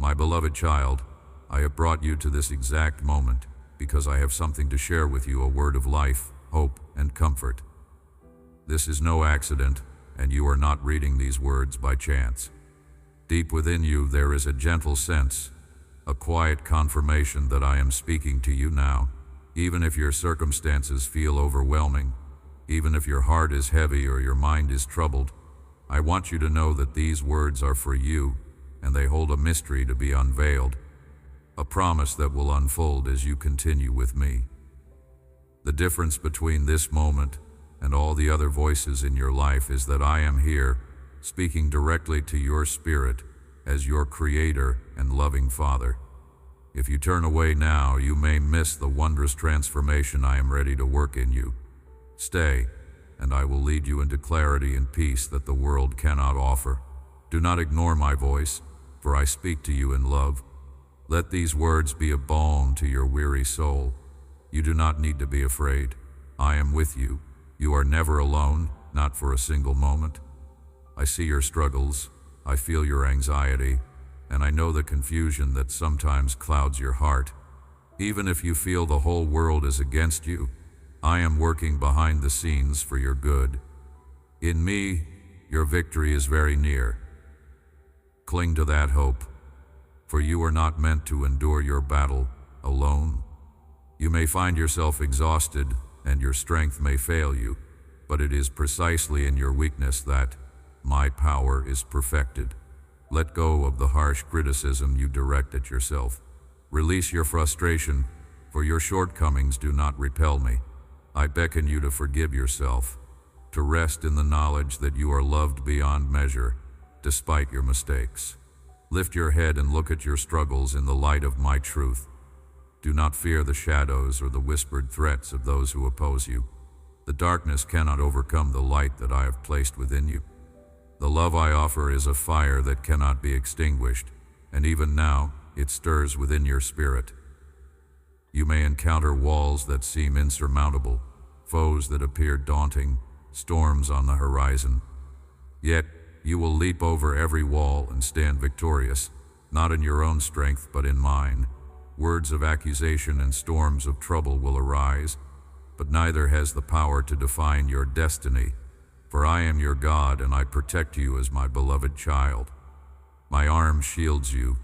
My beloved child, I have brought you to this exact moment because I have something to share with you, a word of life, hope, and comfort. This is no accident, and you are not reading these words by chance. Deep within you there is a gentle sense, a quiet confirmation that I am speaking to you now. Even if your circumstances feel overwhelming, even if your heart is heavy or your mind is troubled, I want you to know that these words are for you, and they hold a mystery to be unveiled, a promise that will unfold as you continue with me. The difference between this moment and all the other voices in your life is that I am here, speaking directly to your spirit as your creator and loving Father. If you turn away now, you may miss the wondrous transformation I am ready to work in you. Stay, and I will lead you into clarity and peace that the world cannot offer. Do not ignore my voice, for I speak to you in love. Let these words be a balm to your weary soul. You do not need to be afraid. I am with you. You are never alone, not for a single moment. I see your struggles, I feel your anxiety, and I know the confusion that sometimes clouds your heart. Even if you feel the whole world is against you, I am working behind the scenes for your good. In me, your victory is very near. Cling to that hope, for you are not meant to endure your battle alone. You may find yourself exhausted, and your strength may fail you, but it is precisely in your weakness that my power is perfected. Let go of the harsh criticism you direct at yourself. Release your frustration, for your shortcomings do not repel me. I beckon you to forgive yourself, to rest in the knowledge that you are loved beyond measure, despite your mistakes. Lift your head and look at your struggles in the light of my truth. Do not fear the shadows or the whispered threats of those who oppose you. The darkness cannot overcome the light that I have placed within you. The love I offer is a fire that cannot be extinguished, and even now it stirs within your spirit. You may encounter walls that seem insurmountable, foes that appear daunting, storms on the horizon. Yet you will leap over every wall and stand victorious, not in your own strength but in mine. Words of accusation and storms of trouble will arise, but neither has the power to define your destiny, for I am your God and I protect you as my beloved child. My arm shields you.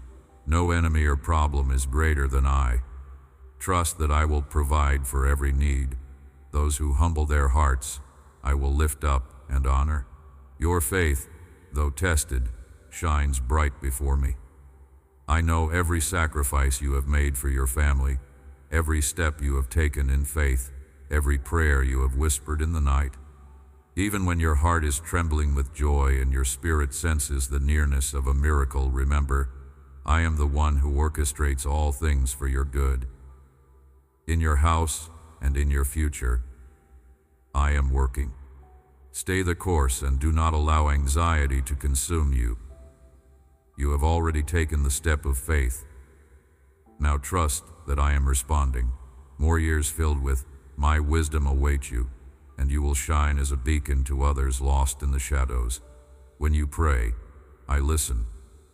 No enemy or problem is greater than I. Trust that I will provide for every need. Those who humble their hearts, I will lift up and honor. Your faith, though tested, shines bright before me. I know every sacrifice you have made for your family, every step you have taken in faith, every prayer you have whispered in the night. Even when your heart is trembling with joy and your spirit senses the nearness of a miracle, remember, I am the one who orchestrates all things for your good. In your house and in your future, I am working. Stay the course and do not allow anxiety to consume you. You have already taken the step of faith. Now trust that I am responding. More years filled with my wisdom await you, and you will shine as a beacon to others lost in the shadows. When you pray, I listen.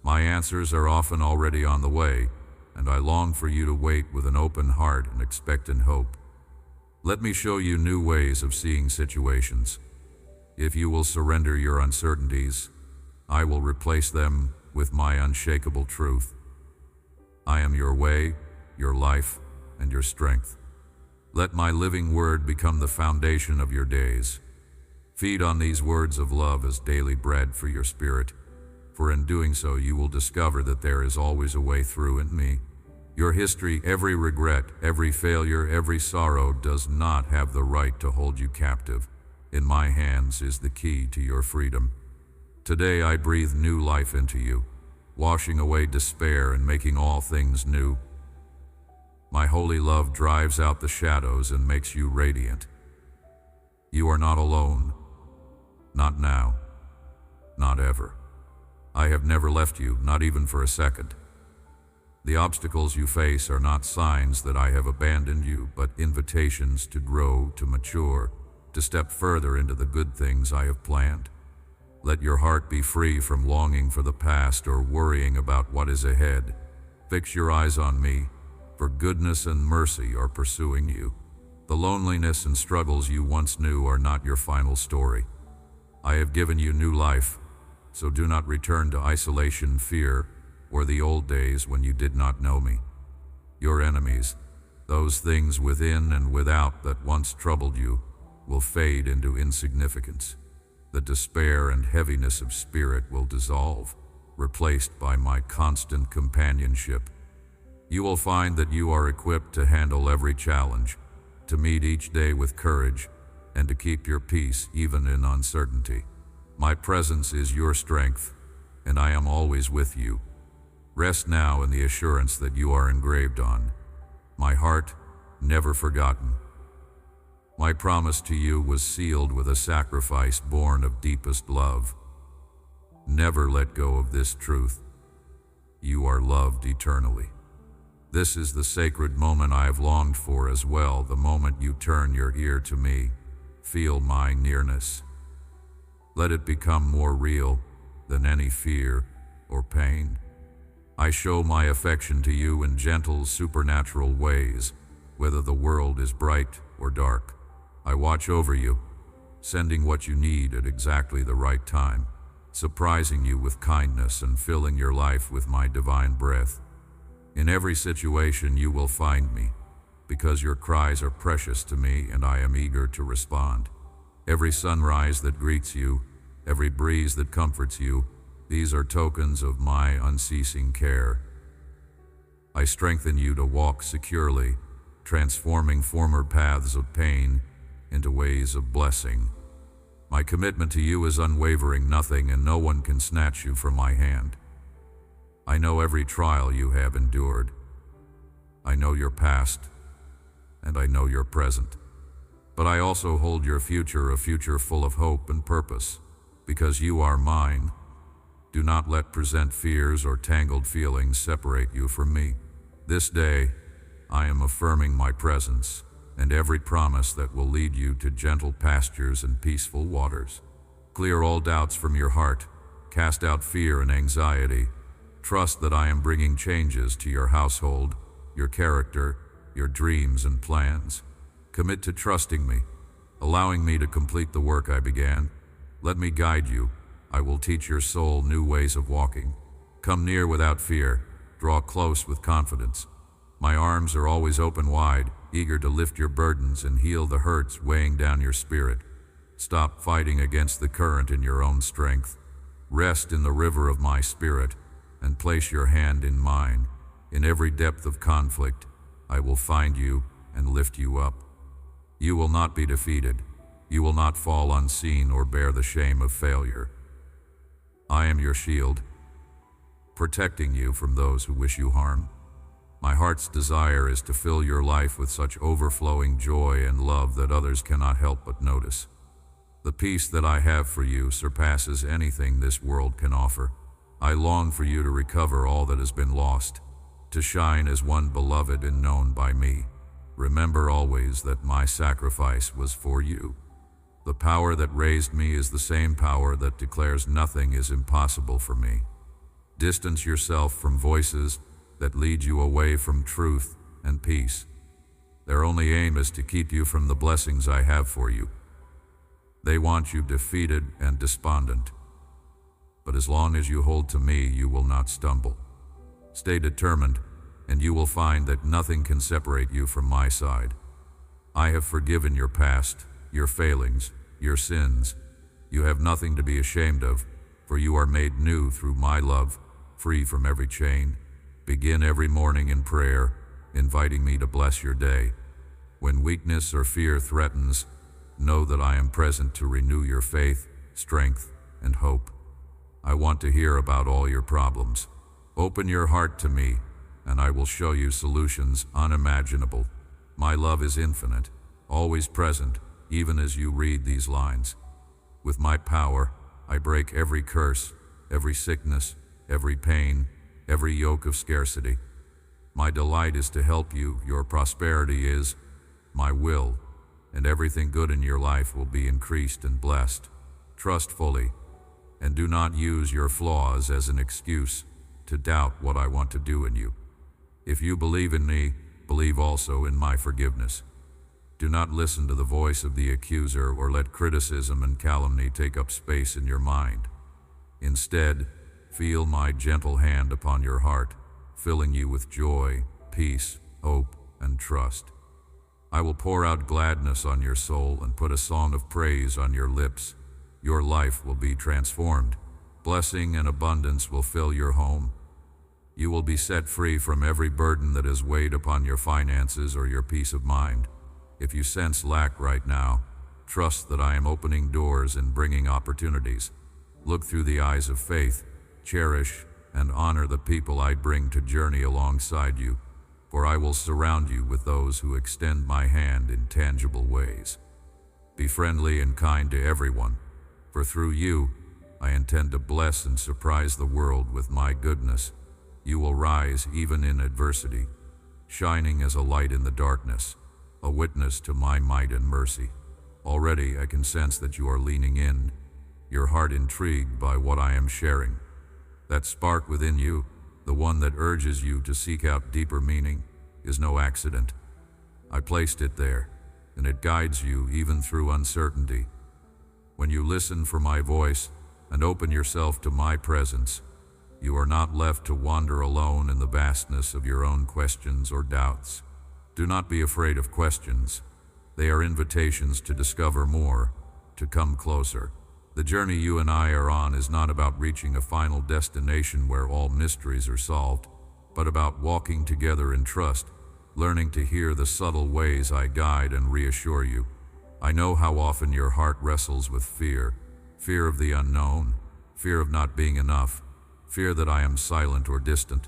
My answers are often already on the way, and I long for you to wait with an open heart and expectant hope. Let me show you new ways of seeing situations. If you will surrender your uncertainties, I will replace them with my unshakable truth. I am your way, your life, and your strength. Let my living word become the foundation of your days. Feed on these words of love as daily bread for your spirit, for in doing so you will discover that there is always a way through in me. Your history, every regret, every failure, every sorrow does not have the right to hold you captive. In my hands is the key to your freedom. Today I breathe new life into you, washing away despair and making all things new. My holy love drives out the shadows and makes you radiant. You are not alone. Not now. Not ever. I have never left you, not even for a second. The obstacles you face are not signs that I have abandoned you, but invitations to grow, to mature, to step further into the good things I have planned. Let your heart be free from longing for the past or worrying about what is ahead. Fix your eyes on me, for goodness and mercy are pursuing you. The loneliness and struggles you once knew are not your final story. I have given you new life, so do not return to isolation, fear, or the old days when you did not know me. Your enemies, those things within and without that once troubled you, will fade into insignificance. The despair and heaviness of spirit will dissolve, replaced by my constant companionship. You will find that you are equipped to handle every challenge, to meet each day with courage, and to keep your peace even in uncertainty. My presence is your strength, and I am always with you. Rest now in the assurance that you are engraved on my heart, never forgotten. My promise to you was sealed with a sacrifice born of deepest love. Never let go of this truth. You are loved eternally. This is the sacred moment I have longed for as well, the moment you turn your ear to me, feel my nearness. Let it become more real than any fear or pain. I show my affection to you in gentle, supernatural ways, whether the world is bright or dark. I watch over you, sending what you need at exactly the right time, surprising you with kindness and filling your life with my divine breath. In every situation you will find me, because your cries are precious to me and I am eager to respond. Every sunrise that greets you, every breeze that comforts you, these are tokens of my unceasing care. I strengthen you to walk securely, transforming former paths of pain into ways of blessing. My commitment to you is unwavering, nothing and no one can snatch you from my hand. I know every trial you have endured. I know your past, and I know your present. But I also hold your future, a future full of hope and purpose. Because you are mine, do not let present fears or tangled feelings separate you from me. This day, I am affirming my presence and every promise that will lead you to gentle pastures and peaceful waters. Clear all doubts from your heart, cast out fear and anxiety. Trust that I am bringing changes to your household, your character, your dreams and plans. Commit to trusting me, allowing me to complete the work I began. Let me guide you. I will teach your soul new ways of walking. Come near without fear. Draw close with confidence. My arms are always open wide, eager to lift your burdens and heal the hurts weighing down your spirit. Stop fighting against the current in your own strength. Rest in the river of my spirit and place your hand in mine. In every depth of conflict, I will find you and lift you up. You will not be defeated. You will not fall unseen or bear the shame of failure. I am your shield, protecting you from those who wish you harm. My heart's desire is to fill your life with such overflowing joy and love that others cannot help but notice. The peace that I have for you surpasses anything this world can offer. I long for you to recover all that has been lost, to shine as one beloved and known by me. Remember always that my sacrifice was for you. The power that raised me is the same power that declares nothing is impossible for me. Distance yourself from voices that lead you away from truth and peace. Their only aim is to keep you from the blessings I have for you. They want you defeated and despondent. But as long as you hold to me, you will not stumble. Stay determined, and you will find that nothing can separate you from my side. I have forgiven your past, your failings, your sins. You have nothing to be ashamed of, for you are made new through my love, free from every chain. Begin every morning in prayer, inviting me to bless your day. When weakness or fear threatens, know that I am present to renew your faith, strength, and hope. I want to hear about all your problems. Open your heart to me, and I will show you solutions unimaginable. My love is infinite, always present, even as you read these lines. With my power, I break every curse, every sickness, every pain, every yoke of scarcity. My delight is to help you, your prosperity is my will, and everything good in your life will be increased and blessed. Trust fully. and do not use your flaws as an excuse to doubt what I want to do in you. If you believe in me, believe also in my forgiveness. Do not listen to the voice of the accuser or let criticism and calumny take up space in your mind. Instead, feel my gentle hand upon your heart, filling you with joy, peace, hope, and trust. I will pour out gladness on your soul and put a song of praise on your lips. Your life will be transformed. Blessing and abundance will fill your home. You will be set free from every burden that has weighed upon your finances or your peace of mind. If you sense lack right now, trust that I am opening doors and bringing opportunities. Look through the eyes of faith, cherish and honor the people I bring to journey alongside you, for I will surround you with those who extend my hand in tangible ways. Be friendly and kind to everyone, for through you, I intend to bless and surprise the world with my goodness. You will rise even in adversity, shining as a light in the darkness, a witness to my might and mercy. Already I can sense that you are leaning in, your heart intrigued by what I am sharing. That spark within you, the one that urges you to seek out deeper meaning, is no accident. I placed it there, and it guides you even through uncertainty. When you listen for my voice and open yourself to my presence, you are not left to wander alone in the vastness of your own questions or doubts. Do not be afraid of questions. They are invitations to discover more, to come closer. The journey you and I are on is not about reaching a final destination where all mysteries are solved, but about walking together in trust, learning to hear the subtle ways I guide and reassure you. I know how often your heart wrestles with fear of the unknown, fear of not being enough, fear that I am silent or distant.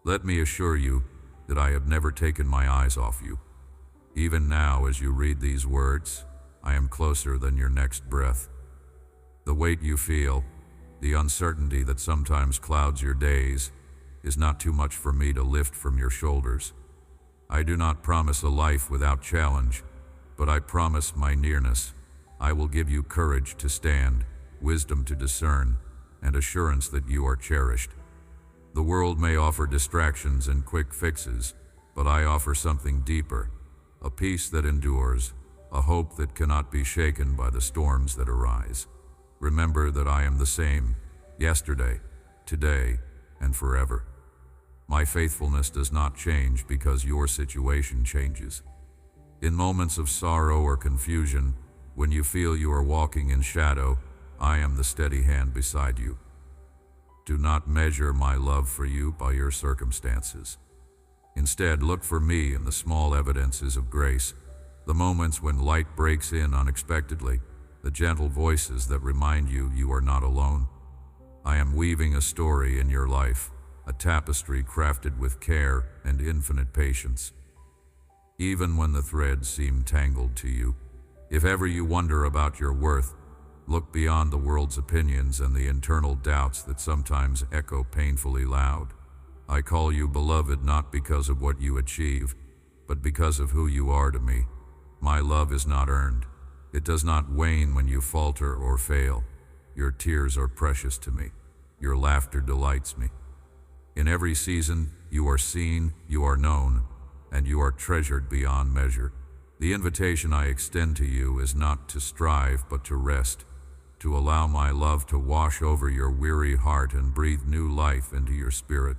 Let me assure you that I have never taken my eyes off you. Even now, as you read these words, I am closer than your next breath. The weight you feel, the uncertainty that sometimes clouds your days, is not too much for me to lift from your shoulders. I do not promise a life without challenge, but I promise my nearness. I will give you courage to stand, wisdom to discern, and assurance that you are cherished. The world may offer distractions and quick fixes, but I offer something deeper, a peace that endures, a hope that cannot be shaken by the storms that arise. Remember that I am the same, yesterday, today, and forever. My faithfulness does not change because your situation changes. In moments of sorrow or confusion, when you feel you are walking in shadow, I am the steady hand beside you. Do not measure my love for you by your circumstances. Instead, look for me in the small evidences of grace, the moments when light breaks in unexpectedly, the gentle voices that remind you you are not alone. I am weaving a story in your life, a tapestry crafted with care and infinite patience. Even when the threads seem tangled to you, if ever you wonder about your worth, look beyond the world's opinions and the internal doubts that sometimes echo painfully loud. I call you beloved not because of what you achieve, but because of who you are to me. My love is not earned. It does not wane when you falter or fail. Your tears are precious to me. Your laughter delights me. In every season, you are seen, you are known, and you are treasured beyond measure. The invitation I extend to you is not to strive, but to rest, to allow my love to wash over your weary heart and breathe new life into your spirit.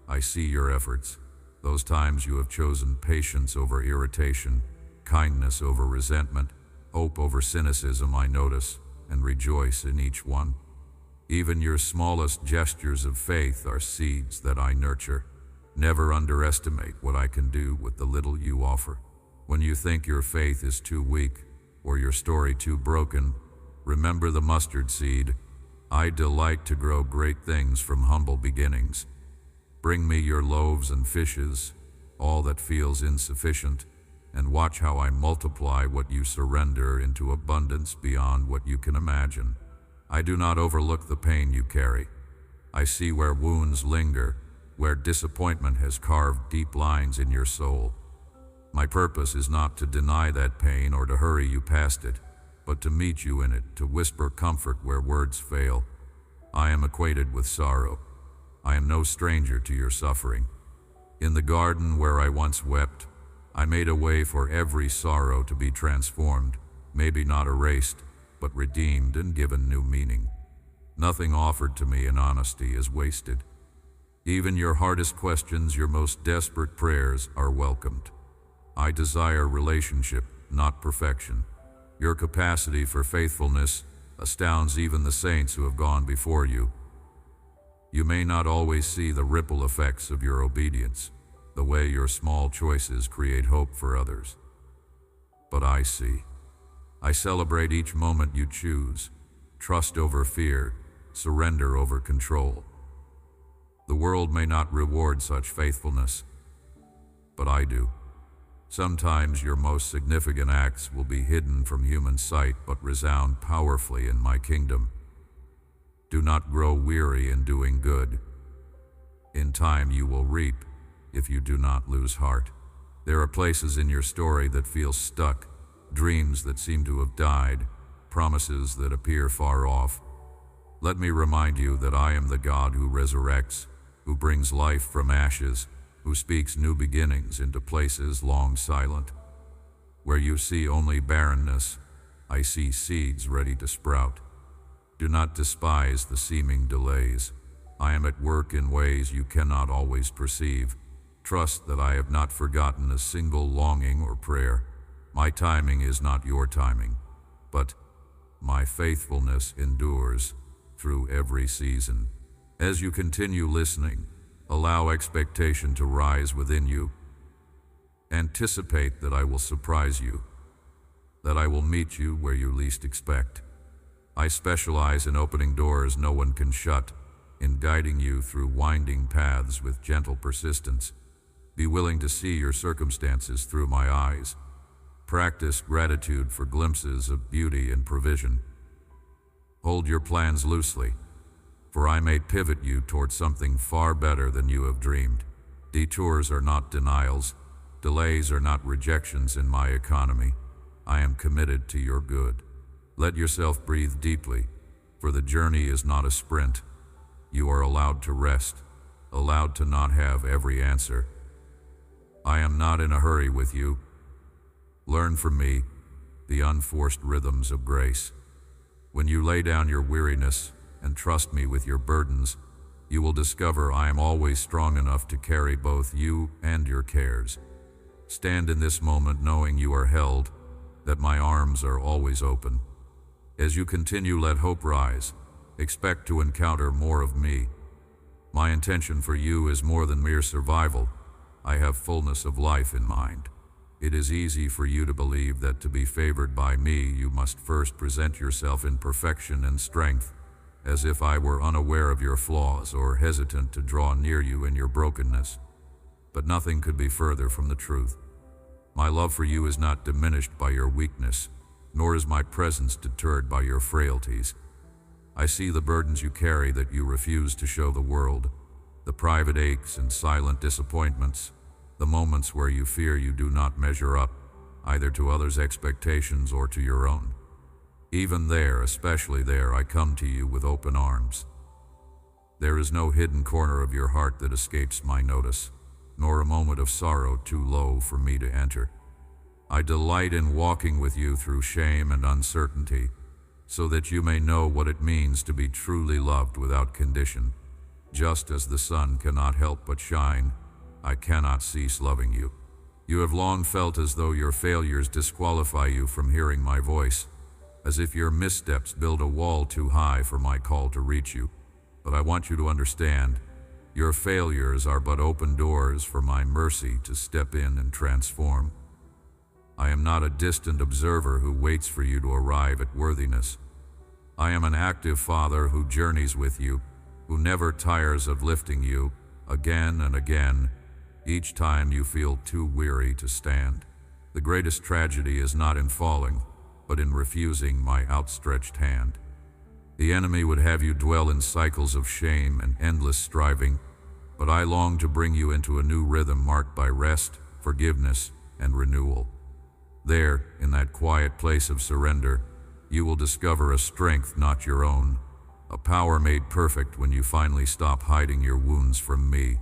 I see your efforts, those times you have chosen patience over irritation, kindness over resentment, hope over cynicism. I notice and rejoice in each one. Even your smallest gestures of faith are seeds that I nurture. Never underestimate what I can do with the little you offer. When you think your faith is too weak or your story too broken, remember the mustard seed. I delight to grow great things from humble beginnings. Bring me your loaves and fishes, all that feels insufficient, and watch how I multiply what you surrender into abundance beyond what you can imagine. I do not overlook the pain you carry. I see where wounds linger, where disappointment has carved deep lines in your soul. My purpose is not to deny that pain or to hurry you past it, but to meet you in it, to whisper comfort where words fail. I am acquainted with sorrow. I am no stranger to your suffering. In the garden where I once wept, I made a way for every sorrow to be transformed, maybe not erased, but redeemed and given new meaning. Nothing offered to me in honesty is wasted. Even your hardest questions, your most desperate prayers are welcomed. I desire relationship, not perfection. Your capacity for faithfulness astounds even the saints who have gone before you. You may not always see the ripple effects of your obedience, the way your small choices create hope for others. But I see. I celebrate each moment you choose, trust over fear, surrender over control. The world may not reward such faithfulness, but I do. Sometimes your most significant acts will be hidden from human sight but resound powerfully in my kingdom. Do not grow weary in doing good. In time you will reap if you do not lose heart. There are places in your story that feel stuck, dreams that seem to have died, promises that appear far off. Let me remind you that I am the God who resurrects, who brings life from ashes, who speaks new beginnings into places long silent. Where you see only barrenness, I see seeds ready to sprout. Do not despise the seeming delays. I am at work in ways you cannot always perceive. Trust that I have not forgotten a single longing or prayer. My timing is not your timing, but my faithfulness endures through every season. As you continue listening, allow expectation to rise within you. Anticipate that I will surprise you, that I will meet you where you least expect. I specialize in opening doors no one can shut, in guiding you through winding paths with gentle persistence. Be willing to see your circumstances through my eyes. Practice gratitude for glimpses of beauty and provision. Hold your plans loosely, for I may pivot you toward something far better than you have dreamed. Detours are not denials. Delays are not rejections in my economy. I am committed to your good. Let yourself breathe deeply, for the journey is not a sprint. You are allowed to rest, allowed to not have every answer. I am not in a hurry with you. Learn from me the unforced rhythms of grace. When you lay down your weariness and trust me with your burdens, you will discover I am always strong enough to carry both you and your cares. Stand in this moment knowing you are held, that my arms are always open. As you continue, let hope rise. Expect to encounter more of me. My intention for you is more than mere survival. I have fullness of life in mind. It is easy for you to believe that to be favored by me, you must first present yourself in perfection and strength, as if I were unaware of your flaws or hesitant to draw near you in your brokenness. But nothing could be further from the truth. My love for you is not diminished by your weakness, nor is my presence deterred by your frailties. I see the burdens you carry that you refuse to show the world, the private aches and silent disappointments, the moments where you fear you do not measure up, either to others' expectations or to your own. Even there, especially there, I come to you with open arms. There is no hidden corner of your heart that escapes my notice, nor a moment of sorrow too low for me to enter. I delight in walking with you through shame and uncertainty, so that you may know what it means to be truly loved without condition. Just as the sun cannot help but shine, I cannot cease loving you. You have long felt as though your failures disqualify you from hearing my voice, as if your missteps build a wall too high for my call to reach you. But I want you to understand, your failures are but open doors for my mercy to step in and transform. I am not a distant observer who waits for you to arrive at worthiness. I am an active Father who journeys with you, who never tires of lifting you again and again, each time you feel too weary to stand. The greatest tragedy is not in falling, but in refusing my outstretched hand. The enemy would have you dwell in cycles of shame and endless striving, but I long to bring you into a new rhythm marked by rest, forgiveness, and renewal. There, in that quiet place of surrender, you will discover a strength not your own, a power made perfect when you finally stop hiding your wounds from me.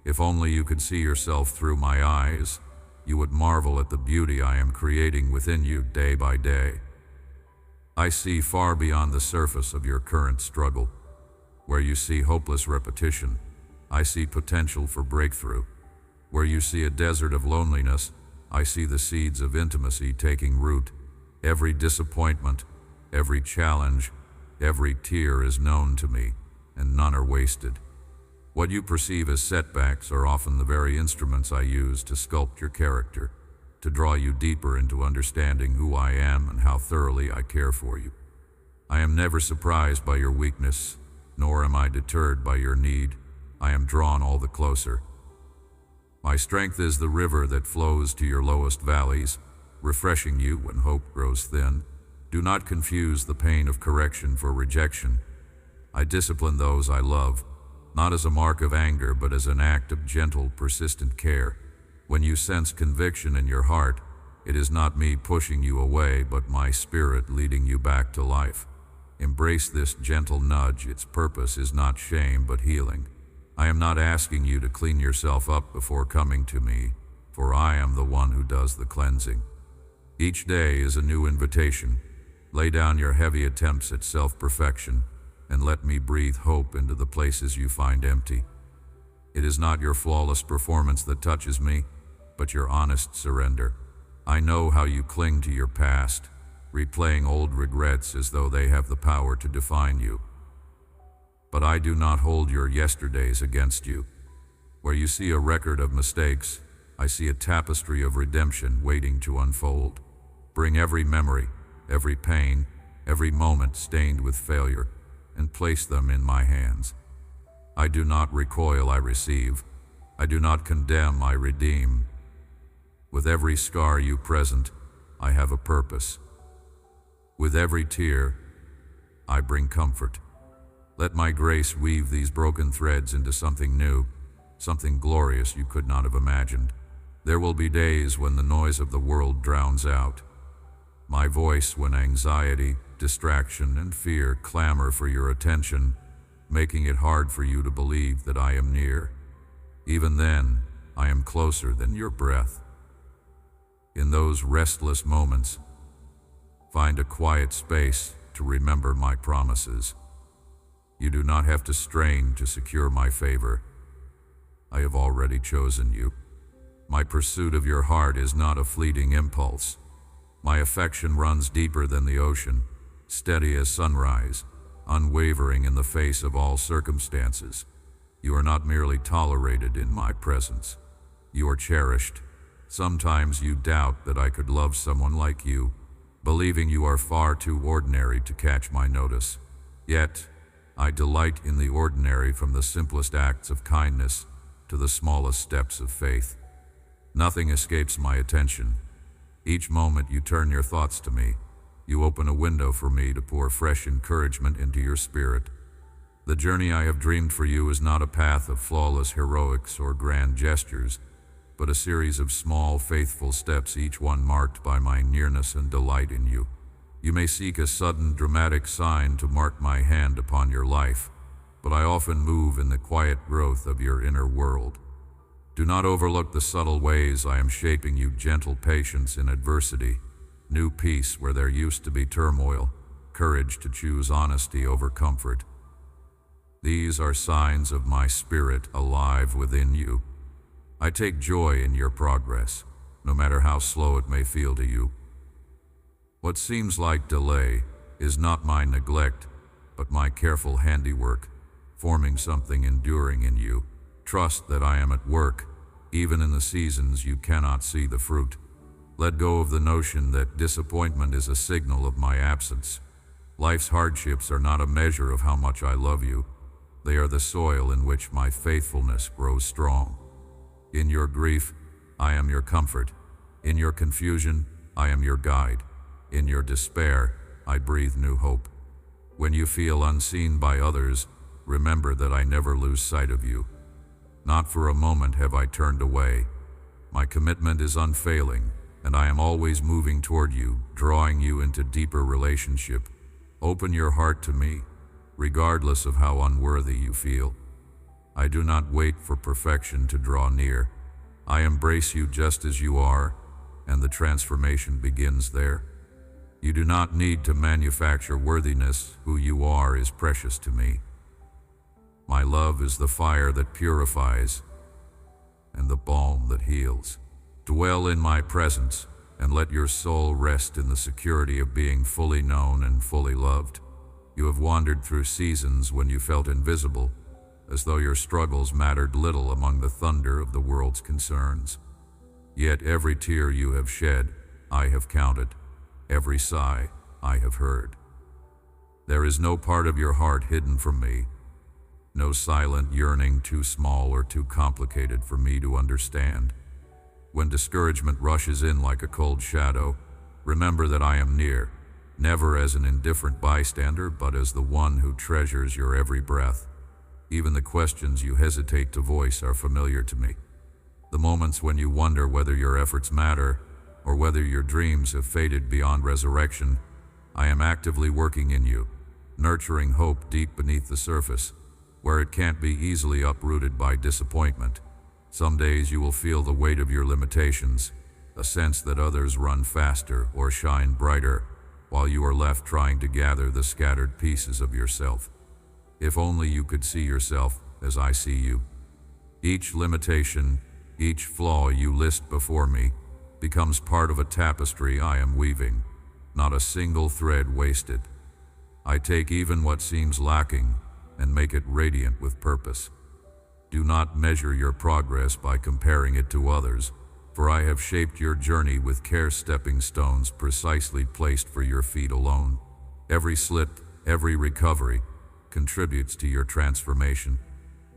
If only you could see yourself through my eyes, you would marvel at the beauty I am creating within you day by day. I see far beyond the surface of your current struggle. Where you see hopeless repetition, I see potential for breakthrough. Where you see a desert of loneliness, I see the seeds of intimacy taking root. Every disappointment, every challenge, every tear is known to me, and none are wasted. What you perceive as setbacks are often the very instruments I use to sculpt your character, to draw you deeper into understanding who I am and how thoroughly I care for you. I am never surprised by your weakness, nor am I deterred by your need. I am drawn all the closer. My strength is the river that flows to your lowest valleys, refreshing you when hope grows thin. Do not confuse the pain of correction for rejection. I discipline those I love, not as a mark of anger, but as an act of gentle, persistent care. When you sense conviction in your heart, it is not me pushing you away, but my spirit leading you back to life. Embrace this gentle nudge. Its purpose is not shame, but healing. I am not asking you to clean yourself up before coming to me, for I am the one who does the cleansing. Each day is a new invitation. Lay down your heavy attempts at self-perfection, and let me breathe hope into the places you find empty. It is not your flawless performance that touches me, but your honest surrender. I know how you cling to your past, replaying old regrets as though they have the power to define you. But I do not hold your yesterdays against you. Where you see a record of mistakes, I see a tapestry of redemption waiting to unfold. Bring every memory, every pain, every moment stained with failure, and place them in my hands. I do not recoil, I receive. I do not condemn, I redeem. With every scar you present, I have a purpose. With every tear, I bring comfort. Let my grace weave these broken threads into something new, something glorious you could not have imagined. There will be days when the noise of the world drowns out my voice, when anxiety, distraction, and fear clamor for your attention, making it hard for you to believe that I am near. Even then, I am closer than your breath. In those restless moments, find a quiet space to remember my promises. You do not have to strain to secure my favor. I have already chosen you. My pursuit of your heart is not a fleeting impulse. My affection runs deeper than the ocean, steady as sunrise, unwavering in the face of all circumstances. You are not merely tolerated in my presence. You are cherished. Sometimes you doubt that I could love someone like you, believing you are far too ordinary to catch my notice. Yet, I delight in the ordinary, from the simplest acts of kindness to the smallest steps of faith. Nothing escapes my attention. Each moment you turn your thoughts to me, you open a window for me to pour fresh encouragement into your spirit. The journey I have dreamed for you is not a path of flawless heroics or grand gestures, but a series of small, faithful steps, each one marked by my nearness and delight in you. You may seek a sudden, dramatic sign to mark my hand upon your life, but I often move in the quiet growth of your inner world. Do not overlook the subtle ways I am shaping you: gentle patience in adversity, new peace where there used to be turmoil, courage to choose honesty over comfort. These are signs of my spirit alive within you. I take joy in your progress, no matter how slow it may feel to you. What seems like delay is not my neglect, but my careful handiwork, forming something enduring in you. Trust that I am at work, even in the seasons you cannot see the fruit. Let go of the notion that disappointment is a signal of my absence. Life's hardships are not a measure of how much I love you. They are the soil in which my faithfulness grows strong. In your grief, I am your comfort. In your confusion, I am your guide. In your despair, I breathe new hope. When you feel unseen by others, remember that I never lose sight of you. Not for a moment have I turned away. My commitment is unfailing, and I am always moving toward you, drawing you into deeper relationship. Open your heart to me, regardless of how unworthy you feel. I do not wait for perfection to draw near. I embrace you just as you are, and the transformation begins there. You do not need to manufacture worthiness. Who you are is precious to me. My love is the fire that purifies and the balm that heals. Dwell in my presence and let your soul rest in the security of being fully known and fully loved. You have wandered through seasons when you felt invisible, as though your struggles mattered little among the thunder of the world's concerns. Yet every tear you have shed, I have counted. Every sigh, I have heard. There is no part of your heart hidden from me, no silent yearning too small or too complicated for me to understand. When discouragement rushes in like a cold shadow, remember that I am near, never as an indifferent bystander, but as the one who treasures your every breath. Even the questions you hesitate to voice are familiar to me. The moments when you wonder whether your efforts matter or whether your dreams have faded beyond resurrection, I am actively working in you, nurturing hope deep beneath the surface, where it can't be easily uprooted by disappointment. Some days you will feel the weight of your limitations, a sense that others run faster or shine brighter, while you are left trying to gather the scattered pieces of yourself. If only you could see yourself as I see you. Each limitation, each flaw you list before me, becomes part of a tapestry I am weaving, not a single thread wasted. I take even what seems lacking and make it radiant with purpose. Do not measure your progress by comparing it to others, for I have shaped your journey with care, stepping stones precisely placed for your feet alone. Every slip, every recovery, contributes to your transformation.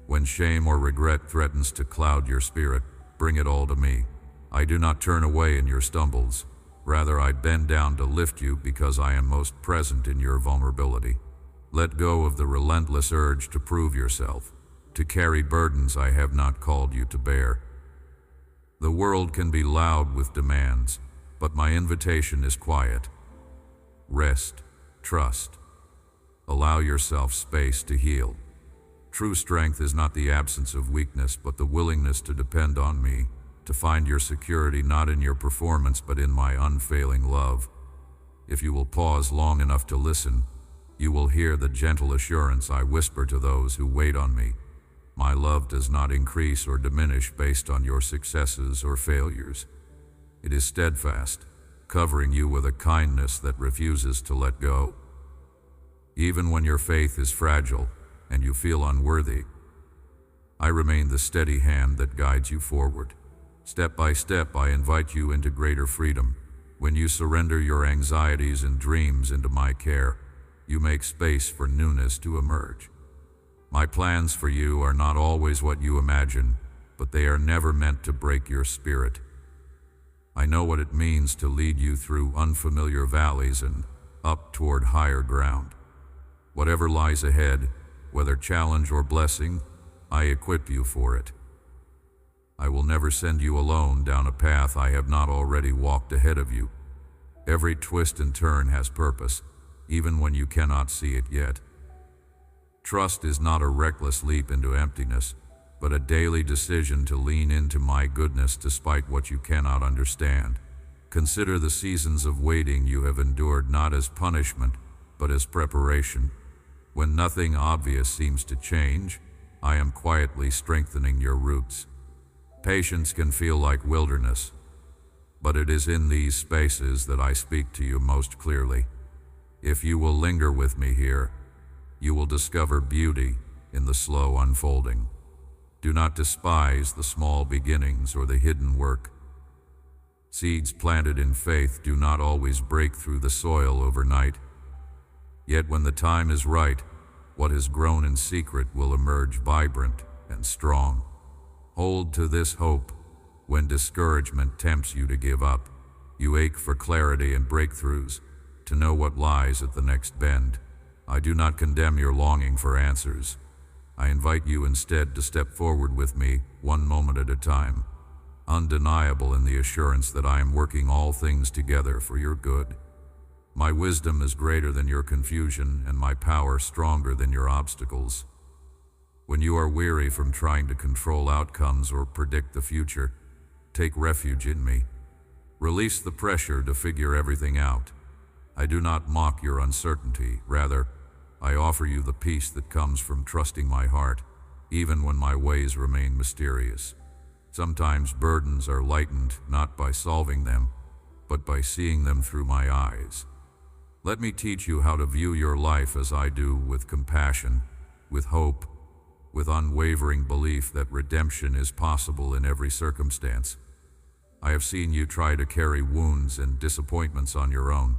When shame or regret threatens to cloud your spirit, bring it all to me. I do not turn away in your stumbles. Rather, I bend down to lift you because I am most present in your vulnerability. Let go of the relentless urge to prove yourself, to carry burdens I have not called you to bear. The world can be loud with demands, but my invitation is quiet. Rest, trust. Allow yourself space to heal. True strength is not the absence of weakness, but the willingness to depend on me, to find your security not in your performance but in my unfailing love. If you will pause long enough to listen, you will hear the gentle assurance I whisper to those who wait on me. My love does not increase or diminish based on your successes or failures. It is steadfast, covering you with a kindness that refuses to let go. Even when your faith is fragile and you feel unworthy, I remain the steady hand that guides you forward. Step by step, I invite you into greater freedom. When you surrender your anxieties and dreams into my care, you make space for newness to emerge. My plans for you are not always what you imagine, but they are never meant to break your spirit. I know what it means to lead you through unfamiliar valleys and up toward higher ground. Whatever lies ahead, whether challenge or blessing, I equip you for it. I will never send you alone down a path I have not already walked ahead of you. Every twist and turn has purpose, even when you cannot see it yet. Trust is not a reckless leap into emptiness, but a daily decision to lean into my goodness despite what you cannot understand. Consider the seasons of waiting you have endured not as punishment, but as preparation. When nothing obvious seems to change, I am quietly strengthening your roots. Patience can feel like wilderness, but it is in these spaces that I speak to you most clearly. If you will linger with me here, you will discover beauty in the slow unfolding. Do not despise the small beginnings or the hidden work. Seeds planted in faith do not always break through the soil overnight. Yet when the time is right, what has grown in secret will emerge vibrant and strong. Hold to this hope. When discouragement tempts you to give up, you ache for clarity and breakthroughs, to know what lies at the next bend. I do not condemn your longing for answers. I invite you instead to step forward with me, one moment at a time. undeniable in the assurance that I am working all things together for your good. My wisdom is greater than your confusion, and my power stronger than your obstacles. When you are weary from trying to control outcomes or predict the future, take refuge in me. Release the pressure to figure everything out. I do not mock your uncertainty. Rather, I offer you the peace that comes from trusting my heart, even when my ways remain mysterious. Sometimes burdens are lightened not by solving them, but by seeing them through my eyes. Let me teach you how to view your life as I do, with compassion, with hope, with unwavering belief that redemption is possible in every circumstance. I have seen you try to carry wounds and disappointments on your own.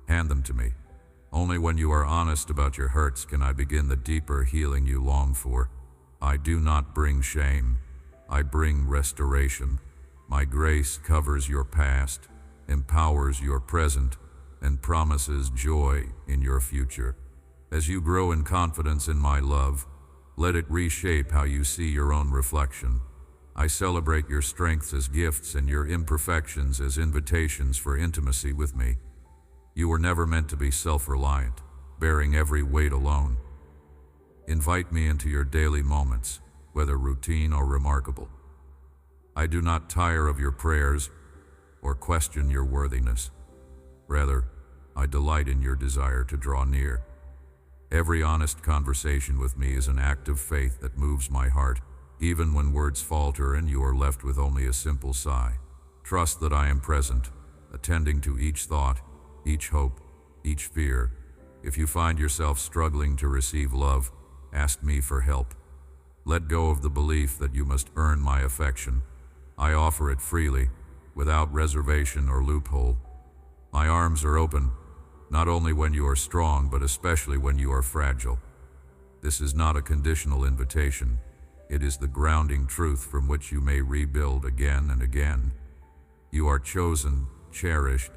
Hand them to me. Only when you are honest about your hurts can I begin the deeper healing you long for. I do not bring shame. I bring restoration. My grace covers your past, empowers your present, and promises joy in your future. As you grow in confidence in my love, let it reshape how you see your own reflection. I celebrate your strengths as gifts and your imperfections as invitations for intimacy with me. You were never meant to be self-reliant, bearing every weight alone. Invite me into your daily moments, whether routine or remarkable. I do not tire of your prayers or question your worthiness. Rather, I delight in your desire to draw near. Every honest conversation with me is an act of faith that moves my heart, even when words falter and you are left with only a simple sigh. Trust that I am present, attending to each thought, each hope, each fear. If you find yourself struggling to receive love, ask me for help. Let go of the belief that you must earn my affection. I offer it freely, without reservation or loophole. My arms are open, not only when you are strong, but especially when you are fragile. This is not a conditional invitation. It is the grounding truth from which you may rebuild again and again. You are chosen, cherished,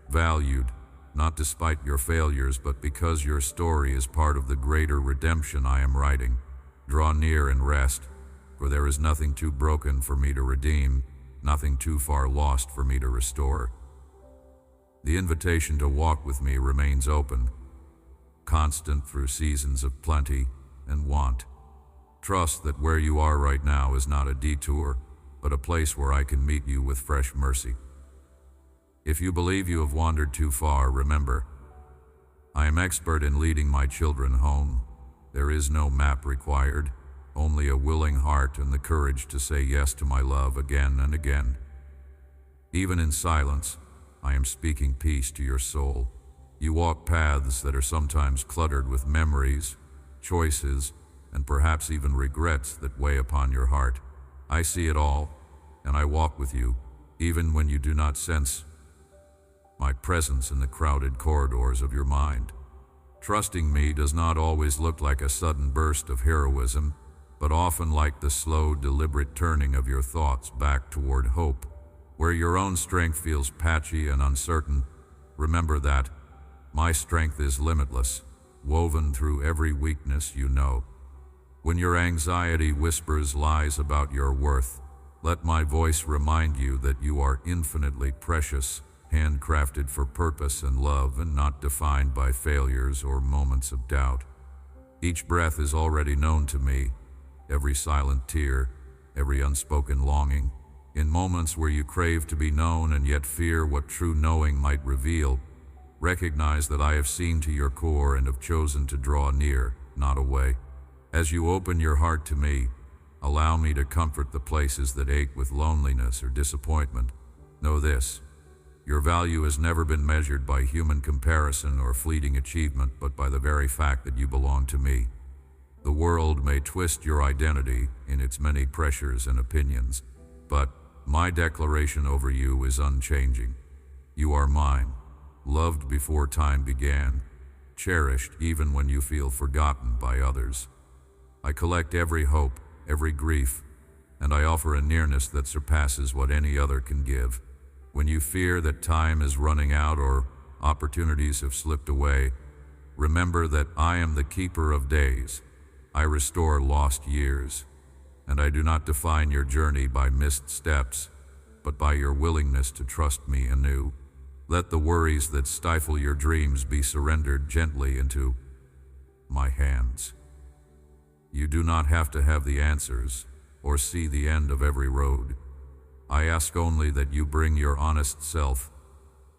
valued, not despite your failures, but because your story is part of the greater redemption I am writing. Draw near and rest, for there is nothing too broken for me to redeem, nothing too far lost for me to restore. The invitation to walk with me remains open, constant through seasons of plenty and want. Trust that where you are right now is not a detour, but a place where I can meet you with fresh mercy. If you believe you have wandered too far, remember, I am expert in leading my children home. There is no map required, only a willing heart and the courage to say yes to my love again and again. Even in silence, I am speaking peace to your soul. You walk paths that are sometimes cluttered with memories, choices, and perhaps even regrets that weigh upon your heart. I see it all, and I walk with you, even when you do not sense my presence in the crowded corridors of your mind. Trusting me does not always look like a sudden burst of heroism, but often like the slow, deliberate turning of your thoughts back toward hope. Where your own strength feels patchy and uncertain, remember that my strength is limitless, woven through every weakness you know. When your anxiety whispers lies about your worth, let my voice remind you that you are infinitely precious, handcrafted for purpose and love, and not defined by failures or moments of doubt. Each breath is already known to me, every silent tear, every unspoken longing. In moments where you crave to be known and yet fear what true knowing might reveal, recognize that I have seen to your core and have chosen to draw near, not away. As you open your heart to me, allow me to comfort the places that ache with loneliness or disappointment. Know this: your value has never been measured by human comparison or fleeting achievement, but by the very fact that you belong to me. The world may twist your identity in its many pressures and opinions, but my declaration over you is unchanging. You are mine, loved before time began, cherished even when you feel forgotten by others. I collect every hope, every grief, and I offer a nearness that surpasses what any other can give. When you fear that time is running out or opportunities have slipped away, remember that I am the keeper of days. I restore lost years, and I do not define your journey by missed steps, but by your willingness to trust me anew. Let the worries that stifle your dreams be surrendered gently into my hands. You do not have to have the answers or see the end of every road. I ask only that you bring your honest self,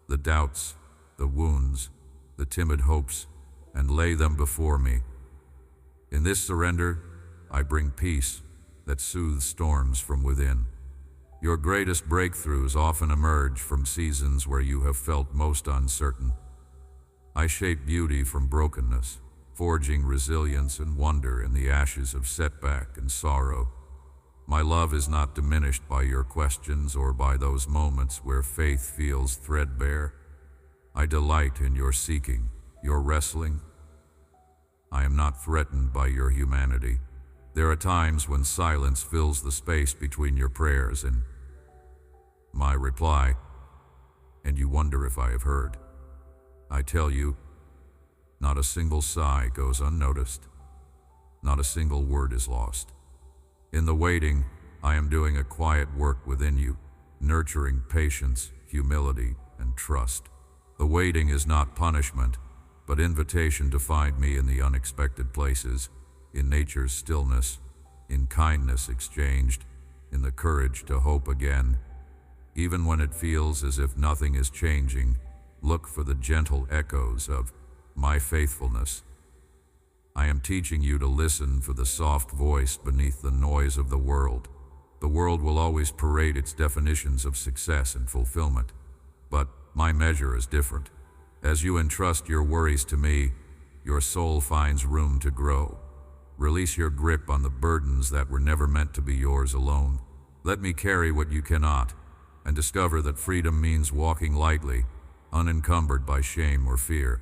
the doubts, the wounds, the timid hopes, and lay them before me. In this surrender, I bring peace that soothes storms from within. Your greatest breakthroughs often emerge from seasons where you have felt most uncertain. I shape beauty from brokenness, forging resilience and wonder in the ashes of setback and sorrow. My love is not diminished by your questions or by those moments where faith feels threadbare. I delight in your seeking, your wrestling. I am not threatened by your humanity. There are times when silence fills the space between your prayers and my reply, and you wonder if I have heard. I tell you, not a single sigh goes unnoticed. Not a single word is lost. In the waiting, I am doing a quiet work within you, nurturing patience, humility, and trust. The waiting is not punishment, but invitation to find me in the unexpected places, in nature's stillness, in kindness exchanged, in the courage to hope again. Even when it feels as if nothing is changing, look for the gentle echoes of my faithfulness. I am teaching you to listen for the soft voice beneath the noise of the world. The world will always parade its definitions of success and fulfillment, but my measure is different. As you entrust your worries to me, your soul finds room to grow. Release your grip on the burdens that were never meant to be yours alone. Let me carry what you cannot, and discover that freedom means walking lightly, unencumbered by shame or fear.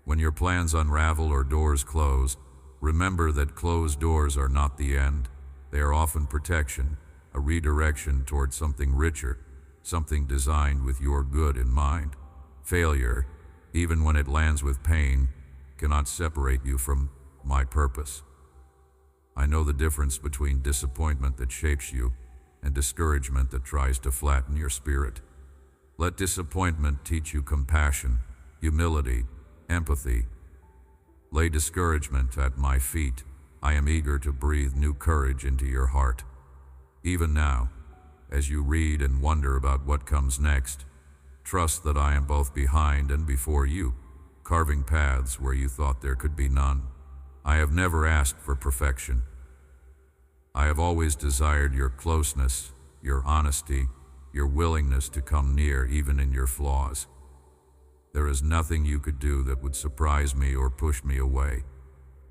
When your plans unravel or doors close, remember that closed doors are not the end. They are often protection, a redirection toward something richer, something designed with your good in mind. Failure, even when it lands with pain, cannot separate you from my purpose. I know the difference between disappointment that shapes you and discouragement that tries to flatten your spirit. Let disappointment teach you compassion, humility, empathy. Lay discouragement at my feet. I am eager to breathe new courage into your heart. Even now, as you read and wonder about what comes next, trust that I am both behind and before you, carving paths where you thought there could be none. I have never asked for perfection. I have always desired your closeness, your honesty, your willingness to come near even in your flaws. There is nothing you could do that would surprise me or push me away.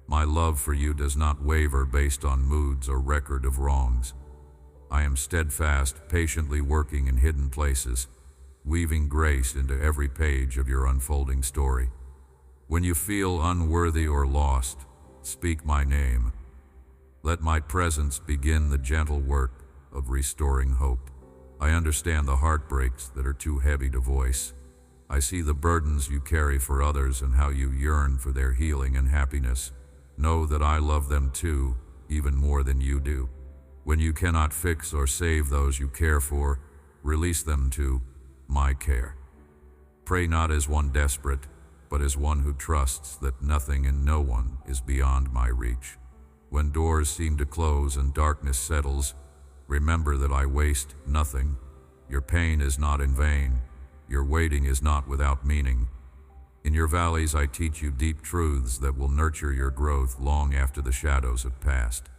My love for you does not waver based on moods or record of wrongs. I am steadfast, patiently working in hidden places, weaving grace into every page of your unfolding story. When you feel unworthy or lost, speak my name. Let my presence begin the gentle work of restoring hope. I understand the heartbreaks that are too heavy to voice. I see the burdens you carry for others and how you yearn for their healing and happiness. Know that I love them too, even more than you do. When you cannot fix or save those you care for, release them to my care. Pray not as one desperate, but as one who trusts that nothing and no one is beyond my reach. When doors seem to close and darkness settles, remember that I waste nothing. Your pain is not in vain. Your waiting is not without meaning. In your valleys, I teach you deep truths that will nurture your growth long after the shadows have passed.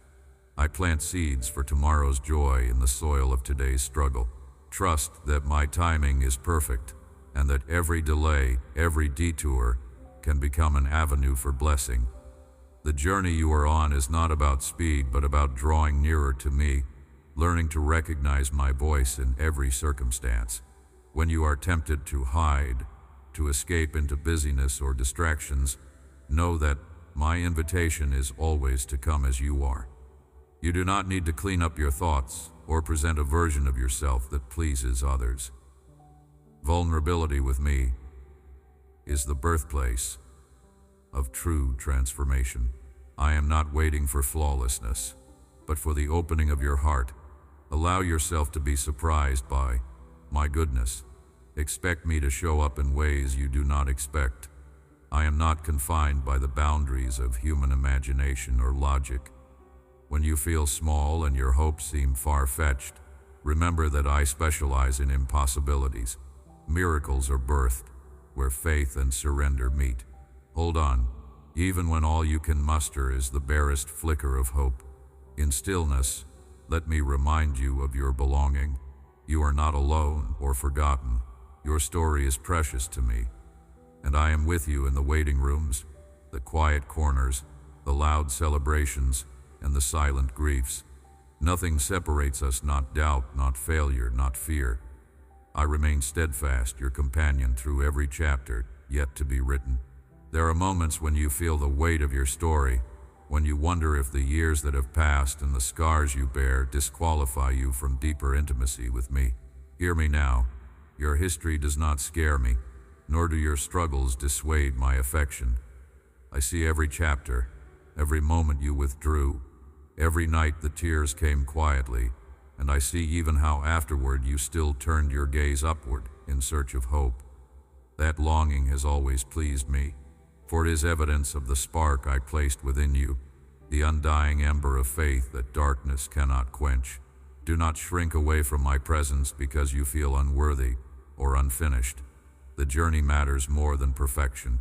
I plant seeds for tomorrow's joy in the soil of today's struggle. Trust that my timing is perfect, and that every delay, every detour, can become an avenue for blessing. The journey you are on is not about speed, but about drawing nearer to me, learning to recognize my voice in every circumstance. When you are tempted to hide, to escape into busyness or distractions, know that my invitation is always to come as you are. You do not need to clean up your thoughts or present a version of yourself that pleases others. Vulnerability with me is the birthplace of true transformation. I am not waiting for flawlessness, but for the opening of your heart, Allow yourself to be surprised by my goodness. Expect me to show up in ways you do not expect. I am not confined by the boundaries of human imagination or logic. When you feel small and your hopes seem far-fetched, remember that I specialize in impossibilities. Miracles are birthed where faith and surrender meet. Hold on, even when all you can muster is the barest flicker of hope. In stillness, let me remind you of your belonging. You are not alone or forgotten. Your story is precious to me, and I am with you in the waiting rooms, the quiet corners, the loud celebrations, and the silent griefs. Nothing separates us, not doubt, not failure, not fear. I remain steadfast, your companion through every chapter yet to be written. There are moments when you feel the weight of your story, when you wonder if the years that have passed and the scars you bear disqualify you from deeper intimacy with me. Hear me now. Your history does not scare me, nor do your struggles dissuade my affection. I see every chapter, every moment you withdrew, every night the tears came quietly, and I see even how afterward you still turned your gaze upward in search of hope. That longing has always pleased me, for it is evidence of the spark I placed within you, the undying ember of faith that darkness cannot quench. Do not shrink away from my presence because you feel unworthy or unfinished. The journey matters more than perfection.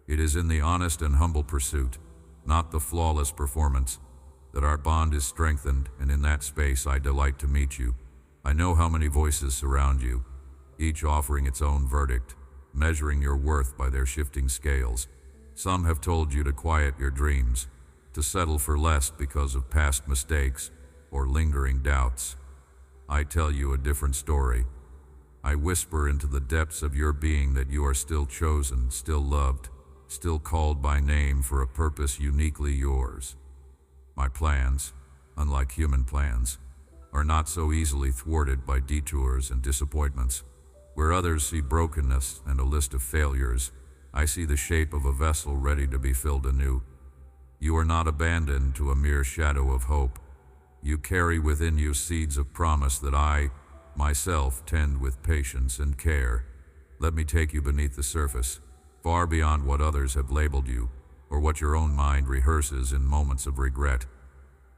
It is in the honest and humble pursuit, not the flawless performance, that our bond is strengthened, and in that space I delight to meet you. I know how many voices surround you, each offering its own verdict, measuring your worth by their shifting scales. Some have told you to quiet your dreams, to settle for less because of past mistakes or lingering doubts. I tell you a different story. I whisper into the depths of your being that you are still chosen, still loved, still called by name for a purpose uniquely yours. My plans, unlike human plans, are not so easily thwarted by detours and disappointments. Where others see brokenness and a list of failures, I see the shape of a vessel ready to be filled anew. You are not abandoned to a mere shadow of hope. You carry within you seeds of promise that I, myself, tend with patience and care. Let me take you beneath the surface, far beyond what others have labeled you, or what your own mind rehearses in moments of regret.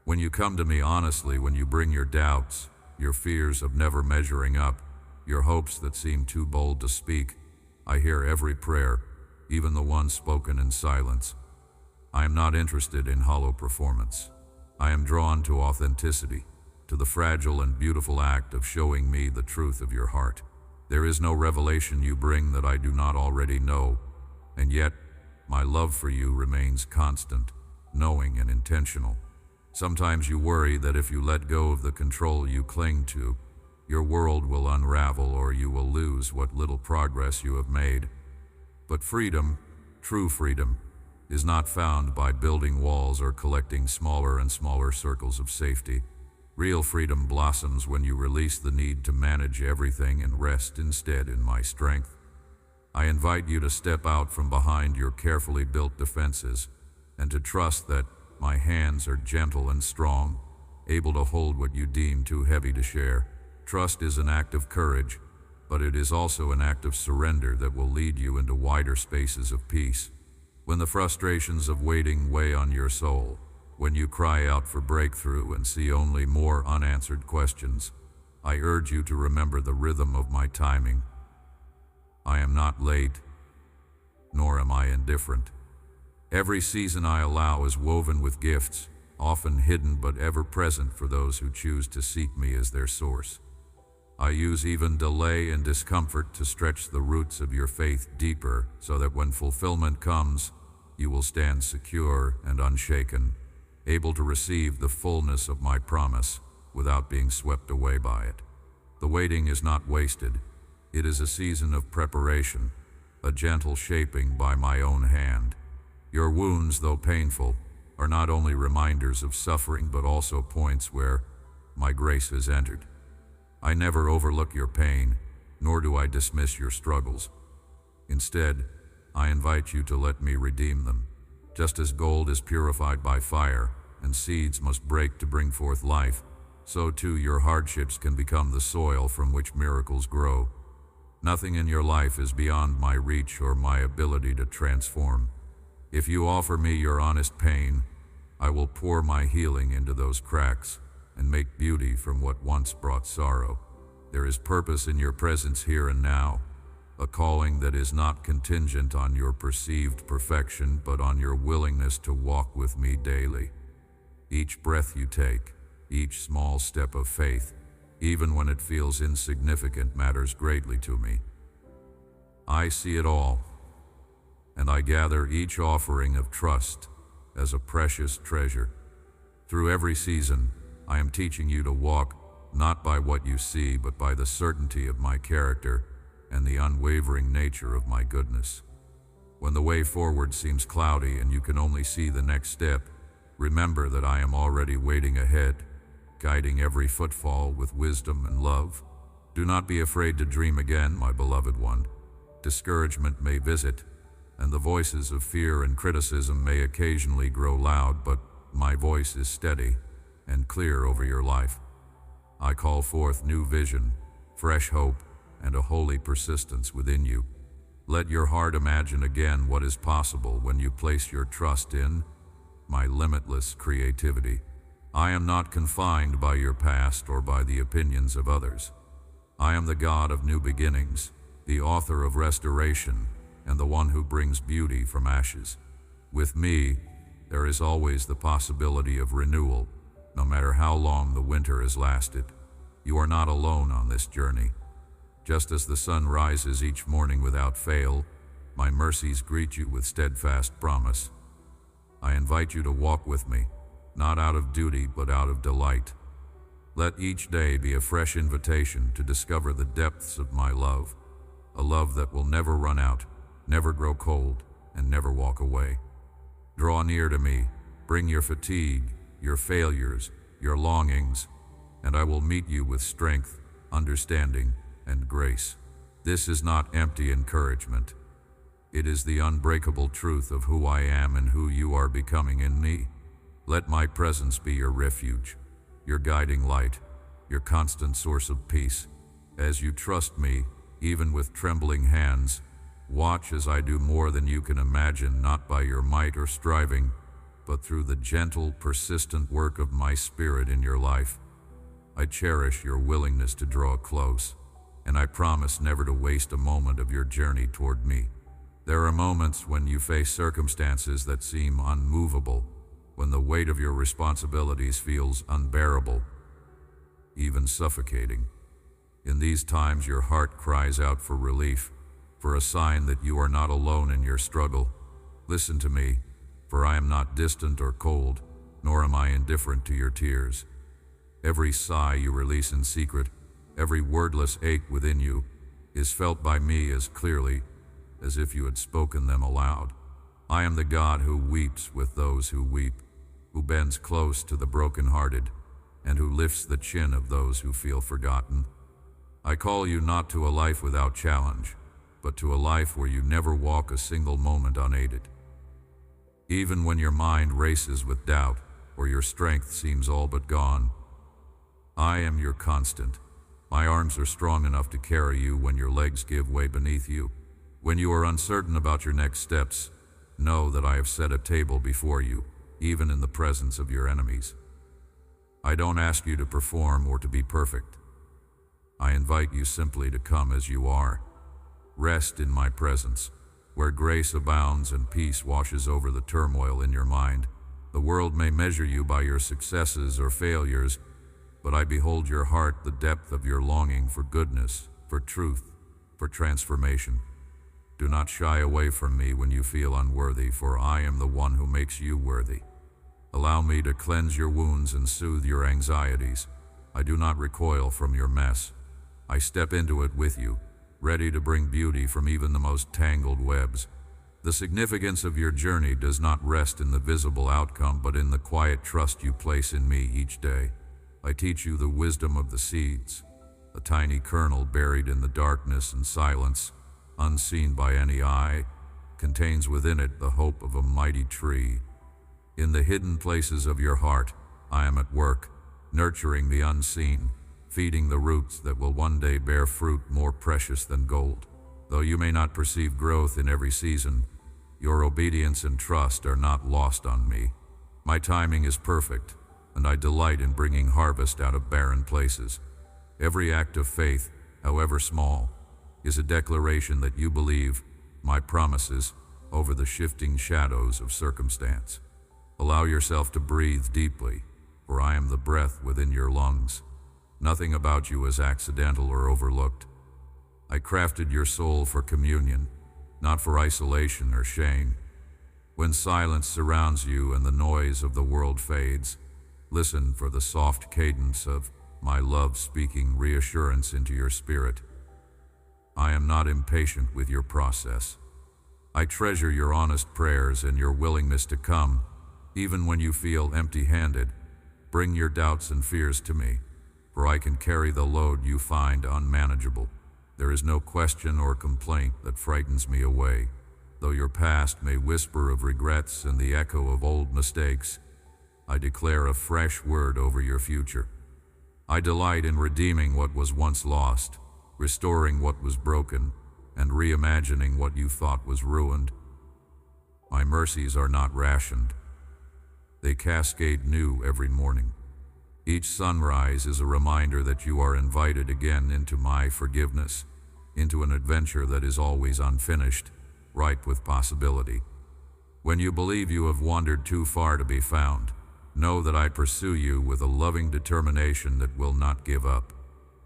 When you come to me honestly, when you bring your doubts, your fears of never measuring up, your hopes that seem too bold to speak, I hear every prayer, even the one spoken in silence. I am not interested in hollow performance. I am drawn to authenticity, to the fragile and beautiful act of showing me the truth of your heart. There is no revelation you bring that I do not already know, and yet my love for you remains constant, knowing and intentional. Sometimes you worry that if you let go of the control you cling to, your world will unravel or you will lose what little progress you have made. But freedom, true freedom, is not found by building walls or collecting smaller and smaller circles of safety. Real freedom blossoms when you release the need to manage everything and rest instead in my strength. I invite you to step out from behind your carefully built defenses and to trust that my hands are gentle and strong, able to hold what you deem too heavy to share. Trust is an act of courage, but it is also an act of surrender that will lead you into wider spaces of peace. When the frustrations of waiting weigh on your soul, when you cry out for breakthrough and see only more unanswered questions, I urge you to remember the rhythm of my timing. I am not late, nor am I indifferent. Every season I allow is woven with gifts, often hidden but ever present for those who choose to seek me as their source. I use even delay and discomfort to stretch the roots of your faith deeper so that when fulfillment comes, you will stand secure and unshaken, able to receive the fullness of my promise without being swept away by it. The waiting is not wasted. It is a season of preparation, a gentle shaping by my own hand. Your wounds, though painful, are not only reminders of suffering but also points where my grace has entered. I never overlook your pain, nor do I dismiss your struggles. Instead, I invite you to let me redeem them. Just as gold is purified by fire, and seeds must break to bring forth life, so too your hardships can become the soil from which miracles grow. Nothing in your life is beyond my reach or my ability to transform. If you offer me your honest pain, I will pour my healing into those cracks and make beauty from what once brought sorrow. There is purpose in your presence here and now, a calling that is not contingent on your perceived perfection, but on your willingness to walk with me daily. Each breath you take, each small step of faith, even when it feels insignificant, matters greatly to me. I see it all, and I gather each offering of trust as a precious treasure. Through every season, I am teaching you to walk not by what you see, but by the certainty of my character and the unwavering nature of my goodness. When the way forward seems cloudy and you can only see the next step, remember that I am already waiting ahead, guiding every footfall with wisdom and love. Do not be afraid to dream again, my beloved one. Discouragement may visit, and the voices of fear and criticism may occasionally grow loud, but my voice is steady and clear over your life. I call forth new vision, fresh hope, and a holy persistence within you. Let your heart imagine again what is possible when you place your trust in my limitless creativity. I am not confined by your past or by the opinions of others. I am the God of new beginnings, the author of restoration, and the one who brings beauty from ashes. With me, there is always the possibility of renewal, no matter how long the winter has lasted. You are not alone on this journey. Just as the sun rises each morning without fail, my mercies greet you with steadfast promise. I invite you to walk with me, not out of duty but out of delight. Let each day be a fresh invitation to discover the depths of my love, a love that will never run out, never grow cold, and never walk away. Draw near to me, bring your fatigue, your failures, your longings, and I will meet you with strength, understanding, and grace. This is not empty encouragement. It is the unbreakable truth of who I am and who you are becoming in me. Let my presence be your refuge, your guiding light, your constant source of peace. As you trust me, even with trembling hands, watch as I do more than you can imagine, not by your might or striving, but through the gentle, persistent work of my Spirit in your life. I cherish your willingness to draw close, and I promise never to waste a moment of your journey toward me. There are moments when you face circumstances that seem unmovable, when the weight of your responsibilities feels unbearable, even suffocating. In these times, your heart cries out for relief, for a sign that you are not alone in your struggle. Listen to me, for I am not distant or cold, nor am I indifferent to your tears. Every sigh you release in secret, every wordless ache within you, is felt by me as clearly as if you had spoken them aloud. I am the God who weeps with those who weep, who bends close to the brokenhearted, and who lifts the chin of those who feel forgotten. I call you not to a life without challenge, but to a life where you never walk a single moment unaided. Even when your mind races with doubt, or your strength seems all but gone, I am your constant. My arms are strong enough to carry you when your legs give way beneath you. When you are uncertain about your next steps, know that I have set a table before you, even in the presence of your enemies. I don't ask you to perform or to be perfect. I invite you simply to come as you are. Rest in my presence, where grace abounds and peace washes over the turmoil in your mind. The world may measure you by your successes or failures, but I behold your heart, the depth of your longing for goodness, for truth, for transformation. Do not shy away from me when you feel unworthy, for I am the one who makes you worthy. Allow me to cleanse your wounds and soothe your anxieties. I do not recoil from your mess. I step into it with you, ready to bring beauty from even the most tangled webs. The significance of your journey does not rest in the visible outcome, but in the quiet trust you place in me each day. I teach you the wisdom of the seeds, a tiny kernel buried in the darkness and silence, unseen by any eye, contains within it the hope of a mighty tree. In the hidden places of your heart, I am at work, nurturing the unseen, feeding the roots that will one day bear fruit more precious than gold. Though you may not perceive growth in every season, your obedience and trust are not lost on me. My timing is perfect, and I delight in bringing harvest out of barren places. Every act of faith, however small, is a declaration that you believe my promises over the shifting shadows of circumstance. Allow yourself to breathe deeply, for I am the breath within your lungs. Nothing about you is accidental or overlooked. I crafted your soul for communion, not for isolation or shame. When silence surrounds you and the noise of the world fades, listen for the soft cadence of my love speaking reassurance into your spirit. I am not impatient with your process. I treasure your honest prayers and your willingness to come, even when you feel empty-handed. Bring your doubts and fears to me, for I can carry the load you find unmanageable. There is no question or complaint that frightens me away. Though your past may whisper of regrets and the echo of old mistakes, I declare a fresh word over your future. I delight in redeeming what was once lost, restoring what was broken, and reimagining what you thought was ruined. My mercies are not rationed. They cascade new every morning. Each sunrise is a reminder that you are invited again into my forgiveness, into an adventure that is always unfinished, ripe with possibility. When you believe you have wandered too far to be found, know that I pursue you with a loving determination that will not give up.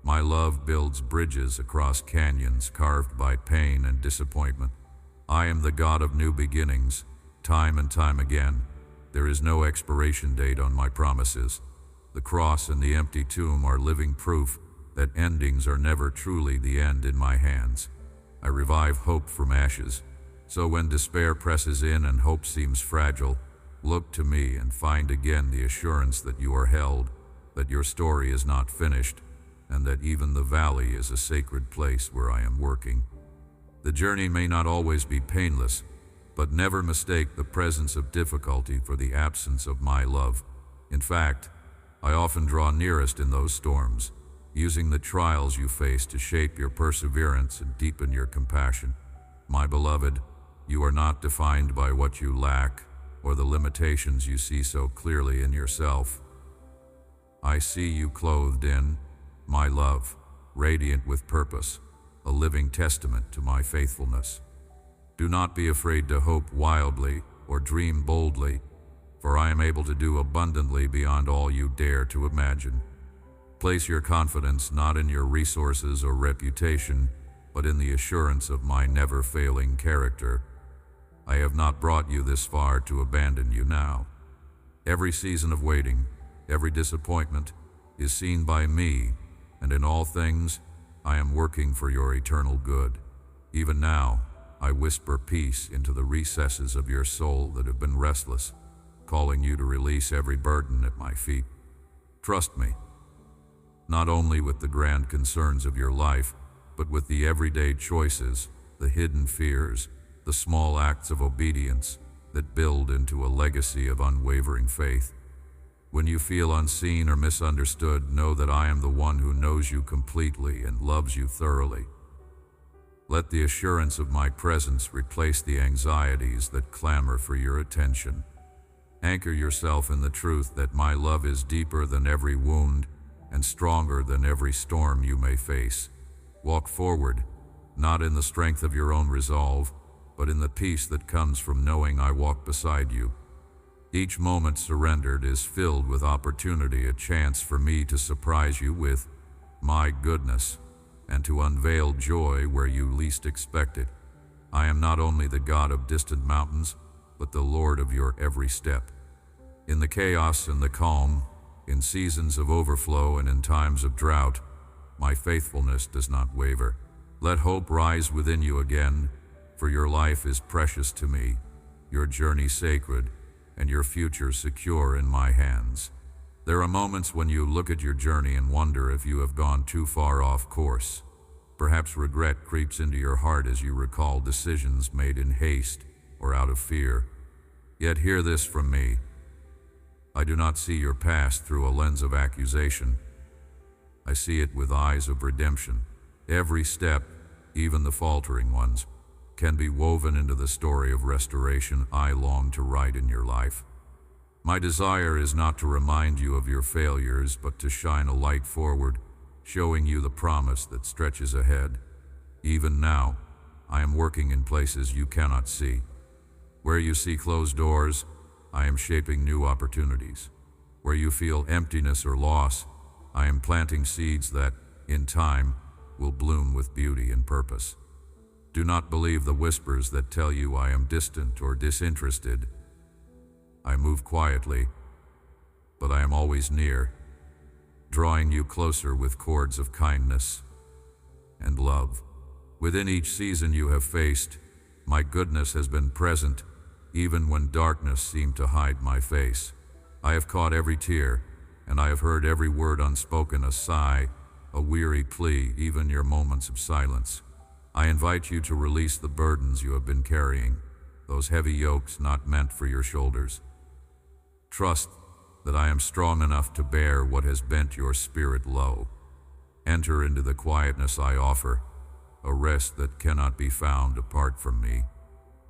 My love builds bridges across canyons carved by pain and disappointment. I am the God of new beginnings, time and time again. There is no expiration date on my promises. The cross and the empty tomb are living proof that endings are never truly the end in my hands. I revive hope from ashes. So when despair presses in and hope seems fragile, look to me and find again the assurance that you are held, that your story is not finished, and that even the valley is a sacred place where I am working. The journey may not always be painless, but never mistake the presence of difficulty for the absence of my love. In fact, I often draw nearest in those storms, using the trials you face to shape your perseverance and deepen your compassion. My beloved, you are not defined by what you lack or the limitations you see so clearly in yourself. I see you clothed in my love, radiant with purpose, a living testament to my faithfulness. Do not be afraid to hope wildly or dream boldly, for I am able to do abundantly beyond all you dare to imagine. Place your confidence not in your resources or reputation, but in the assurance of my never-failing character. I have not brought you this far to abandon you now. Every season of waiting, every disappointment, is seen by me, and in all things, I am working for your eternal good. Even now, I whisper peace into the recesses of your soul that have been restless, calling you to release every burden at my feet. Trust me, not only with the grand concerns of your life, but with the everyday choices, the hidden fears, the small acts of obedience that build into a legacy of unwavering faith. When you feel unseen or misunderstood, know that I am the one who knows you completely and loves you thoroughly. Let the assurance of my presence replace the anxieties that clamor for your attention. Anchor yourself in the truth that my love is deeper than every wound and stronger than every storm you may face. Walk forward, not in the strength of your own resolve, but in the peace that comes from knowing I walk beside you. Each moment surrendered is filled with opportunity, a chance for me to surprise you with my goodness and to unveil joy where you least expect it. I am not only the God of distant mountains, but the Lord of your every step. In the chaos and the calm, in seasons of overflow and in times of drought, my faithfulness does not waver. Let hope rise within you again, for your life is precious to me, your journey sacred, and your future secure in my hands. There are moments when you look at your journey and wonder if you have gone too far off course. Perhaps regret creeps into your heart as you recall decisions made in haste or out of fear. Yet hear this from me. I do not see your past through a lens of accusation. I see it with eyes of redemption. Every step, even the faltering ones, can be woven into the story of restoration I long to write in your life. My desire is not to remind you of your failures, but to shine a light forward, showing you the promise that stretches ahead. Even now, I am working in places you cannot see. Where you see closed doors, I am shaping new opportunities. Where you feel emptiness or loss, I am planting seeds that, in time, will bloom with beauty and purpose. Do not believe the whispers that tell you I am distant or disinterested. I move quietly, but I am always near, drawing you closer with cords of kindness and love. Within each season you have faced, my goodness has been present, even when darkness seemed to hide my face. I have caught every tear, and I have heard every word unspoken, a sigh, a weary plea, even your moments of silence. I invite you to release the burdens you have been carrying, those heavy yokes not meant for your shoulders. Trust that I am strong enough to bear what has bent your spirit low. Enter into the quietness I offer, a rest that cannot be found apart from me.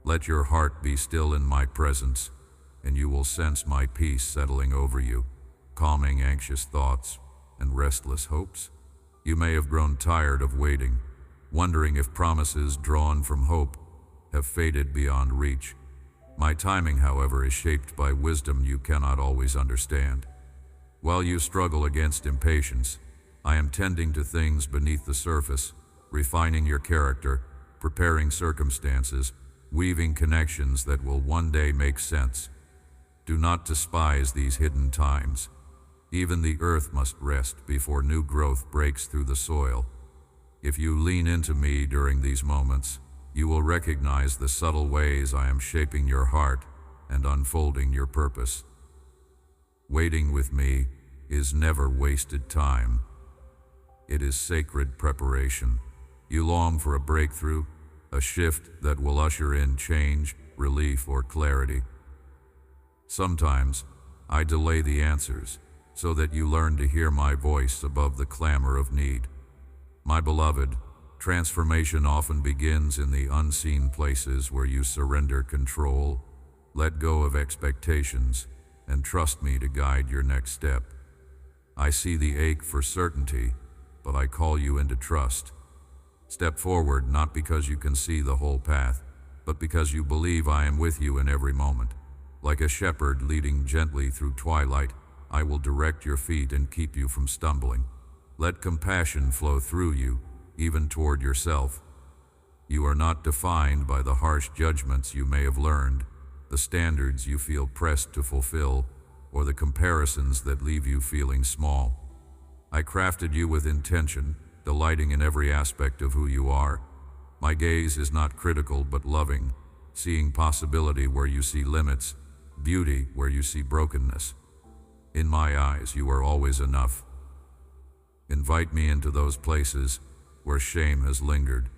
Let your heart be still in my presence, and you will sense my peace settling over you, calming anxious thoughts and restless hopes. You may have grown tired of waiting, wondering if promises drawn from hope have faded beyond reach. My timing, however, is shaped by wisdom you cannot always understand. While you struggle against impatience, I am tending to things beneath the surface, refining your character, preparing circumstances, weaving connections that will one day make sense. Do not despise these hidden times. Even the earth must rest before new growth breaks through the soil. If you lean into me during these moments, you will recognize the subtle ways I am shaping your heart and unfolding your purpose. Waiting with me is never wasted time. It is sacred preparation. You long for a breakthrough, a shift that will usher in change, relief, or clarity. Sometimes, I delay the answers so that you learn to hear my voice above the clamor of need. My beloved, transformation often begins in the unseen places where you surrender control, let go of expectations, and trust me to guide your next step. I see the ache for certainty, but I call you into trust. Step forward not because you can see the whole path, but because you believe I am with you in every moment. Like a shepherd leading gently through twilight, I will direct your feet and keep you from stumbling. Let compassion flow through you, even toward yourself. You are not defined by the harsh judgments you may have learned, the standards you feel pressed to fulfill, or the comparisons that leave you feeling small. I crafted you with intention, delighting in every aspect of who you are. My gaze is not critical but loving, seeing possibility where you see limits, beauty where you see brokenness. In my eyes, you are always enough. Invite me into those places where shame has lingered,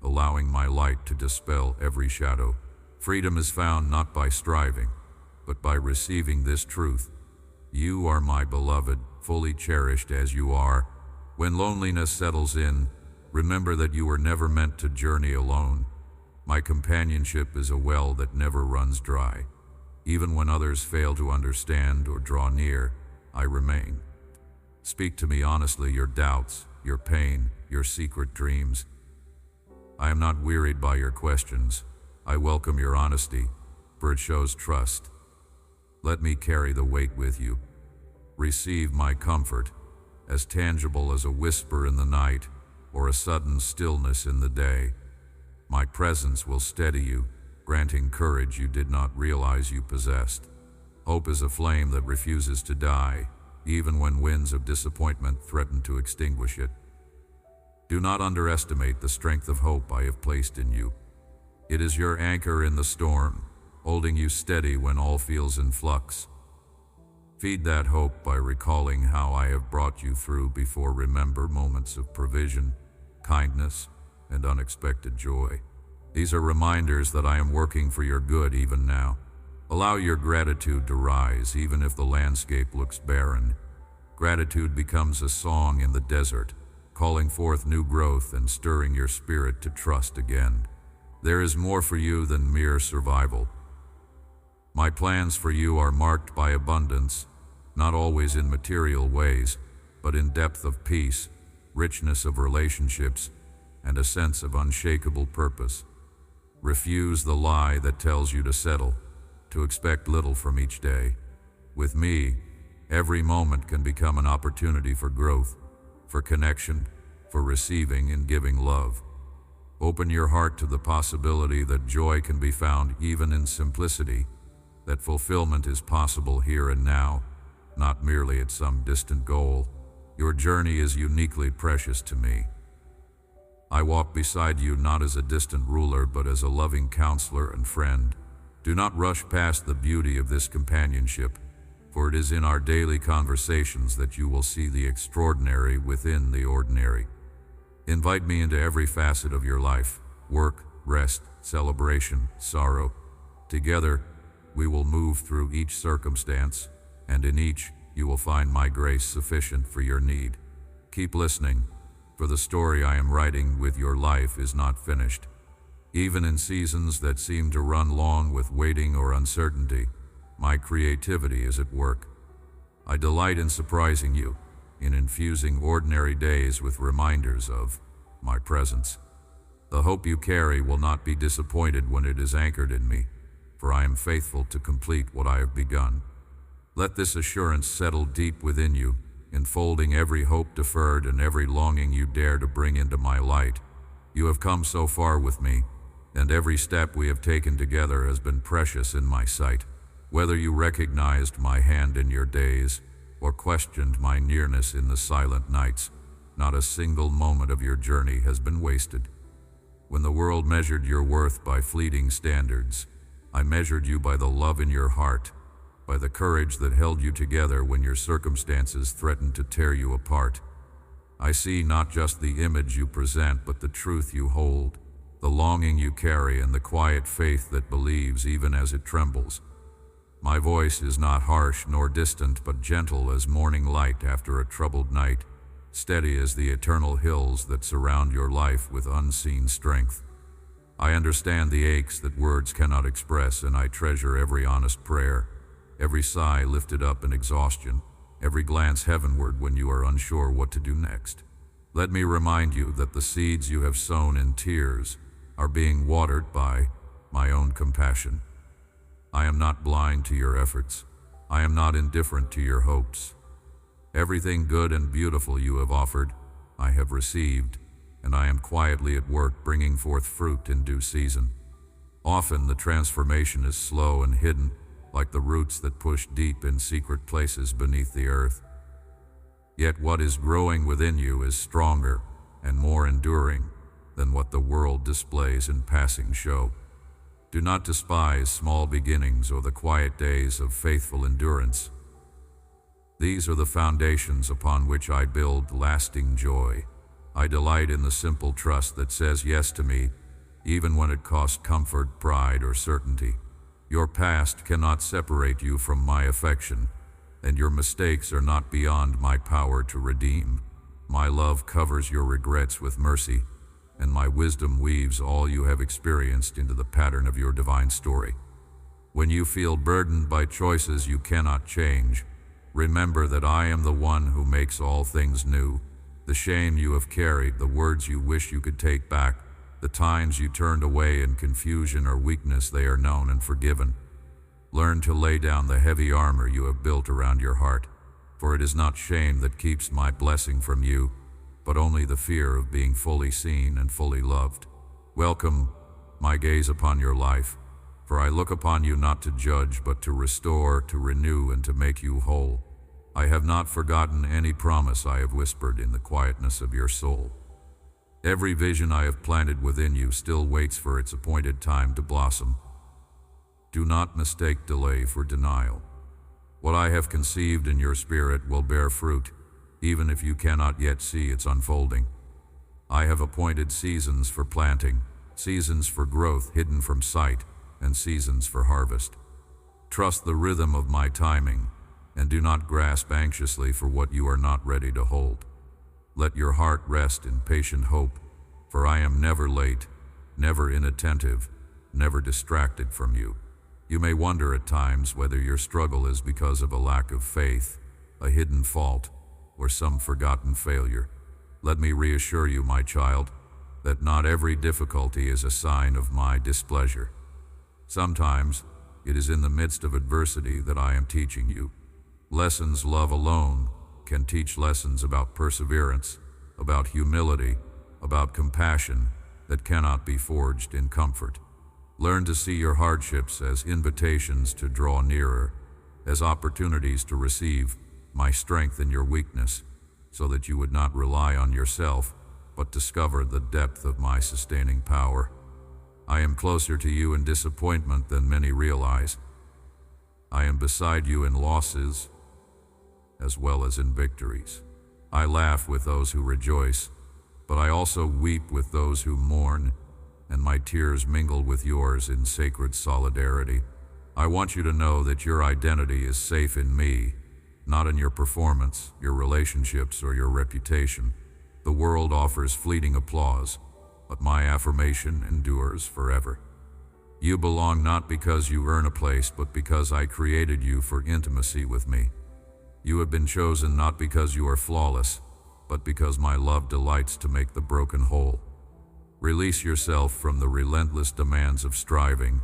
allowing my light to dispel every shadow. Freedom is found not by striving, but by receiving this truth. You are my beloved, fully cherished as you are. When loneliness settles in, remember that you were never meant to journey alone. My companionship is a well that never runs dry. Even when others fail to understand or draw near, I remain. Speak to me honestly your doubts, your pain, your secret dreams. I am not wearied by your questions. I welcome your honesty, for it shows trust. Let me carry the weight with you. Receive my comfort, as tangible as a whisper in the night or a sudden stillness in the day. My presence will steady you, granting courage you did not realize you possessed. Hope is a flame that refuses to die, even when winds of disappointment threaten to extinguish it. Do not underestimate the strength of hope I have placed in you. It is your anchor in the storm, holding you steady when all feels in flux. Feed that hope by recalling how I have brought you through before. Remember moments of provision, kindness, and unexpected joy. These are reminders that I am working for your good even now. Allow your gratitude to rise even if the landscape looks barren. Gratitude becomes a song in the desert, calling forth new growth and stirring your spirit to trust again. There is more for you than mere survival. My plans for you are marked by abundance, not always in material ways, but in depth of peace, richness of relationships, and a sense of unshakable purpose. Refuse the lie that tells you to settle, to expect little from each day. With me, every moment can become an opportunity for growth, for connection, for receiving and giving love. Open your heart to the possibility that joy can be found even in simplicity, that fulfillment is possible here and now, not merely at some distant goal. Your journey is uniquely precious to me. I walk beside you not as a distant ruler, but as a loving counselor and friend. Do not rush past the beauty of this companionship, for it is in our daily conversations that you will see the extraordinary within the ordinary. Invite me into every facet of your life: work, rest, celebration, sorrow. Together, we will move through each circumstance, and in each, you will find my grace sufficient for your need. Keep listening, for the story I am writing with your life is not finished. Even in seasons that seem to run long with waiting or uncertainty, my creativity is at work. I delight in surprising you, in infusing ordinary days with reminders of my presence. The hope you carry will not be disappointed when it is anchored in me, for I am faithful to complete what I have begun. Let this assurance settle deep within you, enfolding every hope deferred and every longing you dare to bring into my light. You have come so far with me, and every step we have taken together has been precious in my sight. Whether you recognized my hand in your days, or questioned my nearness in the silent nights, not a single moment of your journey has been wasted. When the world measured your worth by fleeting standards, I measured you by the love in your heart, by the courage that held you together when your circumstances threatened to tear you apart. I see not just the image you present, but the truth you hold, the longing you carry, and the quiet faith that believes even as it trembles. My voice is not harsh nor distant, but gentle as morning light after a troubled night, steady as the eternal hills that surround your life with unseen strength. I understand the aches that words cannot express, and I treasure every honest prayer, every sigh lifted up in exhaustion, every glance heavenward when you are unsure what to do next. Let me remind you that the seeds you have sown in tears are being watered by my own compassion. I am not blind to your efforts. I am not indifferent to your hopes. Everything good and beautiful you have offered, I have received, and I am quietly at work bringing forth fruit in due season. Often the transformation is slow and hidden, like the roots that push deep in secret places beneath the earth. Yet what is growing within you is stronger and more enduring than what the world displays in passing show. Do not despise small beginnings or the quiet days of faithful endurance. These are the foundations upon which I build lasting joy. I delight in the simple trust that says yes to me, even when it costs comfort, pride, or certainty. Your past cannot separate you from my affection, and your mistakes are not beyond my power to redeem. My love covers your regrets with mercy, and my wisdom weaves all you have experienced into the pattern of your divine story. When you feel burdened by choices you cannot change, remember that I am the one who makes all things new. The shame you have carried, the words you wish you could take back, the times you turned away in confusion or weakness, they are known and forgiven. Learn to lay down the heavy armor you have built around your heart, for it is not shame that keeps my blessing from you, but only the fear of being fully seen and fully loved. Welcome my gaze upon your life, for I look upon you not to judge, but to restore, to renew, and to make you whole. I have not forgotten any promise I have whispered in the quietness of your soul. Every vision I have planted within you still waits for its appointed time to blossom. Do not mistake delay for denial. What I have conceived in your spirit will bear fruit, even if you cannot yet see its unfolding. I have appointed seasons for planting, seasons for growth hidden from sight, and seasons for harvest. Trust the rhythm of my timing, and do not grasp anxiously for what you are not ready to hold. Let your heart rest in patient hope, for I am never late, never inattentive, never distracted from you. You may wonder at times whether your struggle is because of a lack of faith, a hidden fault, or some forgotten failure. Let me reassure you, my child, that not every difficulty is a sign of my displeasure. Sometimes it is in the midst of adversity that I am teaching you. Lessons love alone can teach lessons about perseverance, about humility, about compassion that cannot be forged in comfort. Learn to see your hardships as invitations to draw nearer, as opportunities to receive my strength in your weakness, so that you would not rely on yourself, but discover the depth of my sustaining power. I am closer to you in disappointment than many realize. I am beside you in losses, as well as in victories. I laugh with those who rejoice, but I also weep with those who mourn, and my tears mingle with yours in sacred solidarity. I want you to know that your identity is safe in me, not in your performance, your relationships, or your reputation. The world offers fleeting applause, but my affirmation endures forever. You belong not because you earn a place, but because I created you for intimacy with me. You have been chosen not because you are flawless, but because my love delights to make the broken whole. Release yourself from the relentless demands of striving,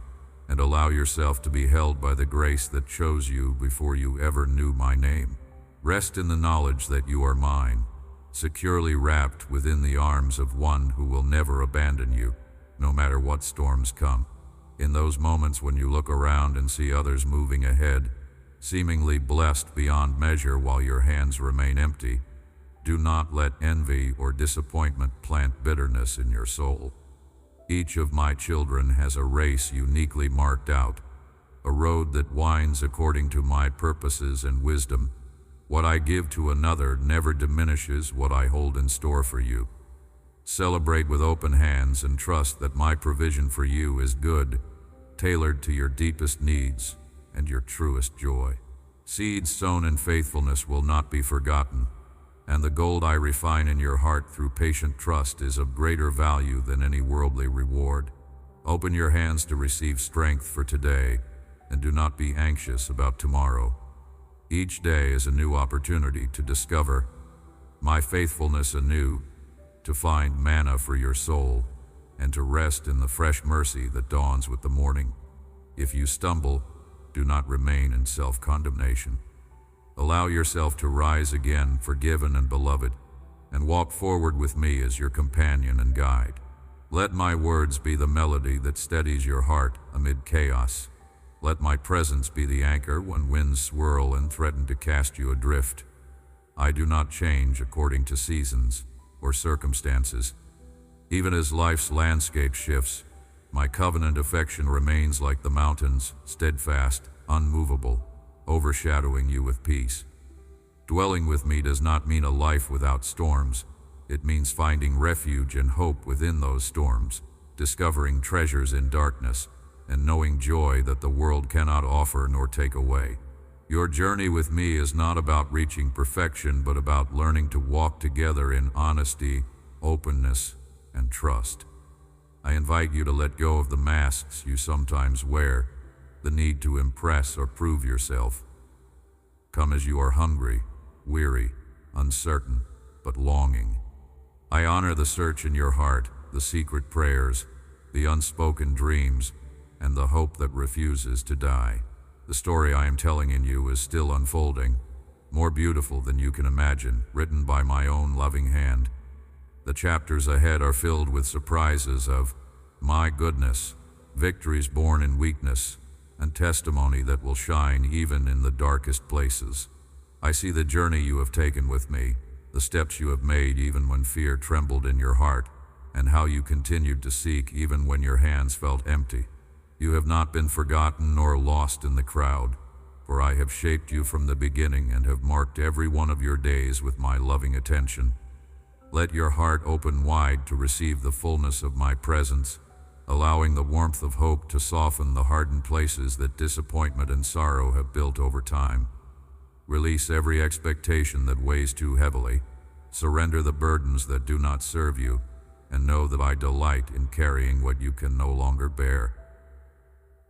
and allow yourself to be held by the grace that chose you before you ever knew my name. Rest in the knowledge that you are mine, securely wrapped within the arms of one who will never abandon you, no matter what storms come. In those moments when you look around and see others moving ahead, seemingly blessed beyond measure while your hands remain empty, do not let envy or disappointment plant bitterness in your soul. Each of my children has a race uniquely marked out, a road that winds according to my purposes and wisdom. What I give to another never diminishes what I hold in store for you. Celebrate with open hands and trust that my provision for you is good, tailored to your deepest needs and your truest joy. Seeds sown in faithfulness will not be forgotten, and the gold I refine in your heart through patient trust is of greater value than any worldly reward. Open your hands to receive strength for today, and do not be anxious about tomorrow. Each day is a new opportunity to discover my faithfulness anew, to find manna for your soul, and to rest in the fresh mercy that dawns with the morning. If you stumble, do not remain in self-condemnation. Allow yourself to rise again, forgiven and beloved, and walk forward with me as your companion and guide. Let my words be the melody that steadies your heart amid chaos. Let my presence be the anchor when winds swirl and threaten to cast you adrift. I do not change according to seasons or circumstances. Even as life's landscape shifts, my covenant affection remains like the mountains, steadfast, unmovable, overshadowing you with peace. Dwelling with me does not mean a life without storms. It means finding refuge and hope within those storms, discovering treasures in darkness, and knowing joy that the world cannot offer nor take away. Your journey with me is not about reaching perfection, but about learning to walk together in honesty, openness, and trust. I invite you to let go of the masks you sometimes wear, the need to impress or prove yourself. Come as you are, hungry, weary, uncertain, but longing. I honor the search in your heart, the secret prayers, the unspoken dreams, and the hope that refuses to die. The story I am telling in you is still unfolding, more beautiful than you can imagine, written by my own loving hand. The chapters ahead are filled with surprises of my goodness, victories born in weakness, and testimony that will shine even in the darkest places. I see the journey you have taken with me, the steps you have made even when fear trembled in your heart, and how you continued to seek even when your hands felt empty. You have not been forgotten nor lost in the crowd, for I have shaped you from the beginning and have marked every one of your days with my loving attention. Let your heart open wide to receive the fullness of my presence, allowing the warmth of hope to soften the hardened places that disappointment and sorrow have built over time. Release every expectation that weighs too heavily. Surrender the burdens that do not serve you, and know that I delight in carrying what you can no longer bear.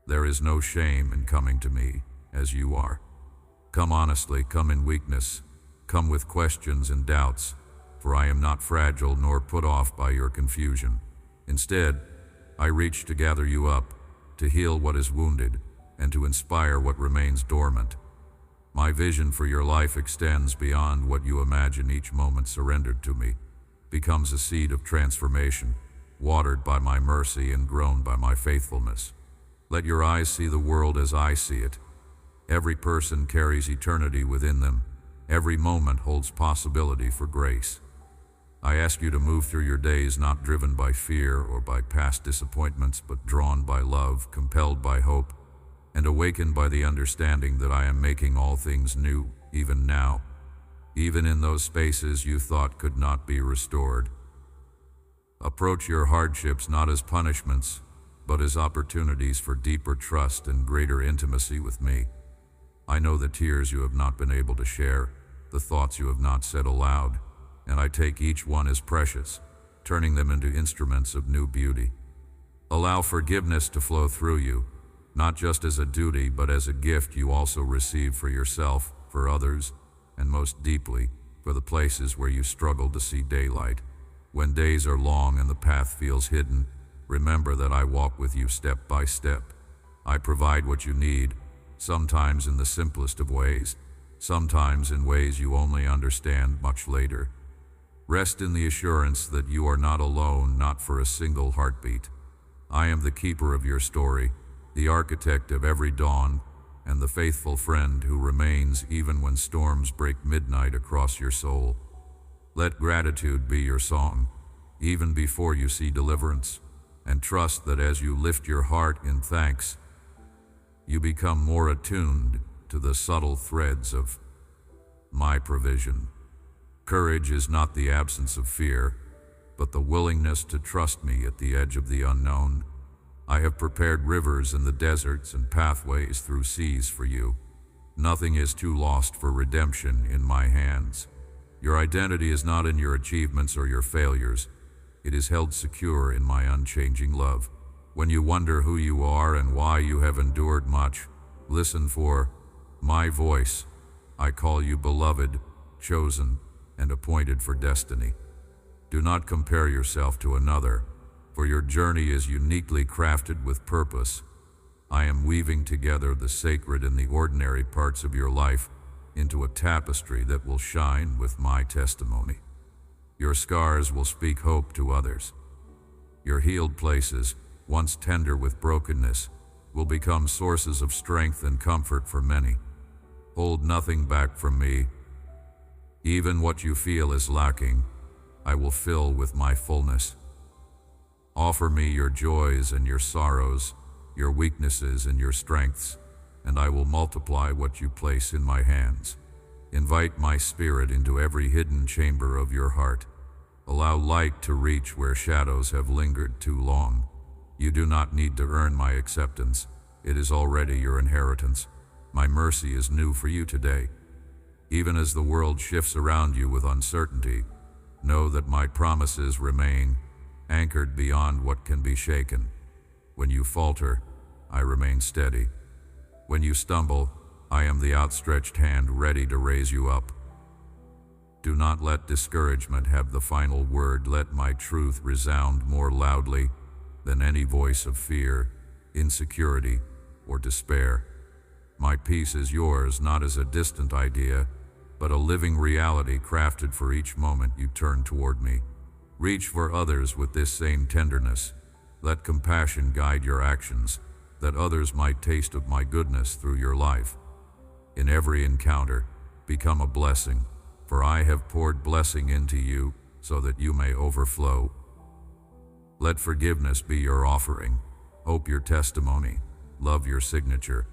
There is no shame in coming to me as you are. Come honestly, come in weakness, come with questions and doubts, for I am not fragile nor put off by your confusion. Instead, I reach to gather you up, to heal what is wounded, and to inspire what remains dormant. My vision for your life extends beyond what you imagine. Each moment surrendered to me becomes a seed of transformation, watered by my mercy and grown by my faithfulness. Let your eyes see the world as I see it. Every person carries eternity within them. Every moment holds possibility for grace. I ask you to move through your days not driven by fear or by past disappointments, but drawn by love, compelled by hope, and awakened by the understanding that I am making all things new, even now, even in those spaces you thought could not be restored. Approach your hardships not as punishments, but as opportunities for deeper trust and greater intimacy with me. I know the tears you have not been able to share, the thoughts you have not said aloud, and I take each one as precious, turning them into instruments of new beauty. Allow forgiveness to flow through you, not just as a duty, but as a gift you also receive for yourself, for others, and most deeply, for the places where you struggle to see daylight. When days are long and the path feels hidden, remember that I walk with you step by step. I provide what you need, sometimes in the simplest of ways, sometimes in ways you only understand much later. Rest in the assurance that you are not alone, not for a single heartbeat. I am the keeper of your story, the architect of every dawn, and the faithful friend who remains even when storms break midnight across your soul. Let gratitude be your song, even before you see deliverance, and trust that as you lift your heart in thanks, you become more attuned to the subtle threads of my provision. Courage is not the absence of fear, but the willingness to trust me at the edge of the unknown. I have prepared rivers in the deserts and pathways through seas for you. Nothing is too lost for redemption in my hands. Your identity is not in your achievements or your failures. It is held secure in my unchanging love. When you wonder who you are and why you have endured much, listen for my voice. I call you beloved, chosen, and appointed for destiny. Do not compare yourself to another, for your journey is uniquely crafted with purpose. I am weaving together the sacred and the ordinary parts of your life into a tapestry that will shine with my testimony. Your scars will speak hope to others. Your healed places, once tender with brokenness, will become sources of strength and comfort for many. Hold nothing back from me. Even what you feel is lacking, I will fill with my fullness. Offer me your joys and your sorrows, your weaknesses and your strengths, and I will multiply what you place in my hands. Invite my spirit into every hidden chamber of your heart. Allow light to reach where shadows have lingered too long. You do not need to earn my acceptance. It is already your inheritance. My mercy is new for you today. Even as the world shifts around you with uncertainty, know that my promises remain, anchored beyond what can be shaken. When you falter, I remain steady. When you stumble, I am the outstretched hand ready to raise you up. Do not let discouragement have the final word. Let my truth resound more loudly than any voice of fear, insecurity, or despair. My peace is yours, not as a distant idea, but a living reality crafted for each moment you turn toward me. Reach for others with this same tenderness. Let compassion guide your actions, that others might taste of my goodness through your life. In every encounter, become a blessing, for I have poured blessing into you so that you may overflow. Let forgiveness be your offering, hope your testimony, love your signature.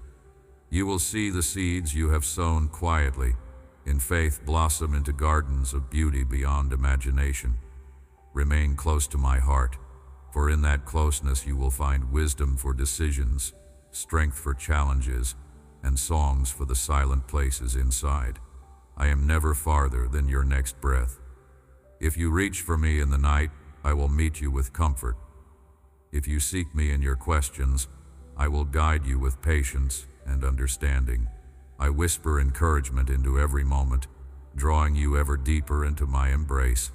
You will see the seeds you have sown quietly, in faith blossom into gardens of beauty beyond imagination. Remain close to my heart, for in that closeness you will find wisdom for decisions, strength for challenges, and songs for the silent places inside. I am never farther than your next breath. If you reach for me in the night, I will meet you with comfort. If you seek me in your questions, I will guide you with patience and understanding. I whisper encouragement into every moment, drawing you ever deeper into my embrace.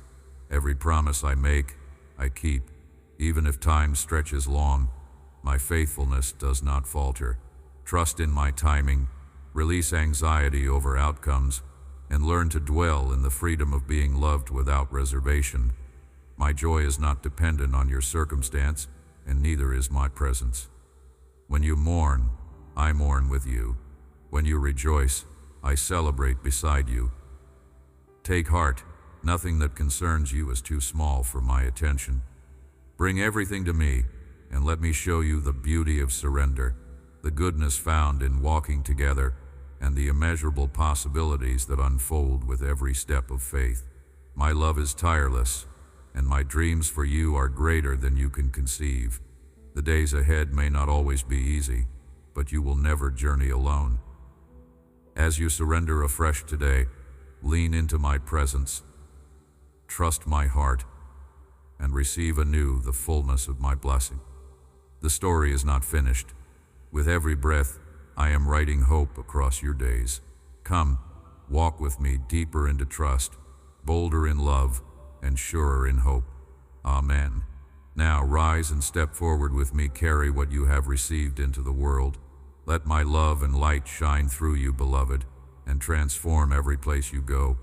Every promise I make, I keep. Even if time stretches long, my faithfulness does not falter. Trust in my timing, release anxiety over outcomes, and learn to dwell in the freedom of being loved without reservation. My joy is not dependent on your circumstance, and neither is my presence. When you mourn, I mourn with you. When you rejoice, I celebrate beside you. Take heart, nothing that concerns you is too small for my attention. Bring everything to me, and let me show you the beauty of surrender, the goodness found in walking together, and the immeasurable possibilities that unfold with every step of faith. My love is tireless, and my dreams for you are greater than you can conceive. The days ahead may not always be easy, but you will never journey alone. As you surrender afresh today, lean into my presence, trust my heart, and receive anew the fullness of my blessing. The story is not finished. With every breath, I am writing hope across your days. Come, walk with me deeper into trust, bolder in love, and surer in hope. Amen. Now rise and step forward with me. Carry what you have received into the world. Let my love and light shine through you, beloved, and transform every place you go.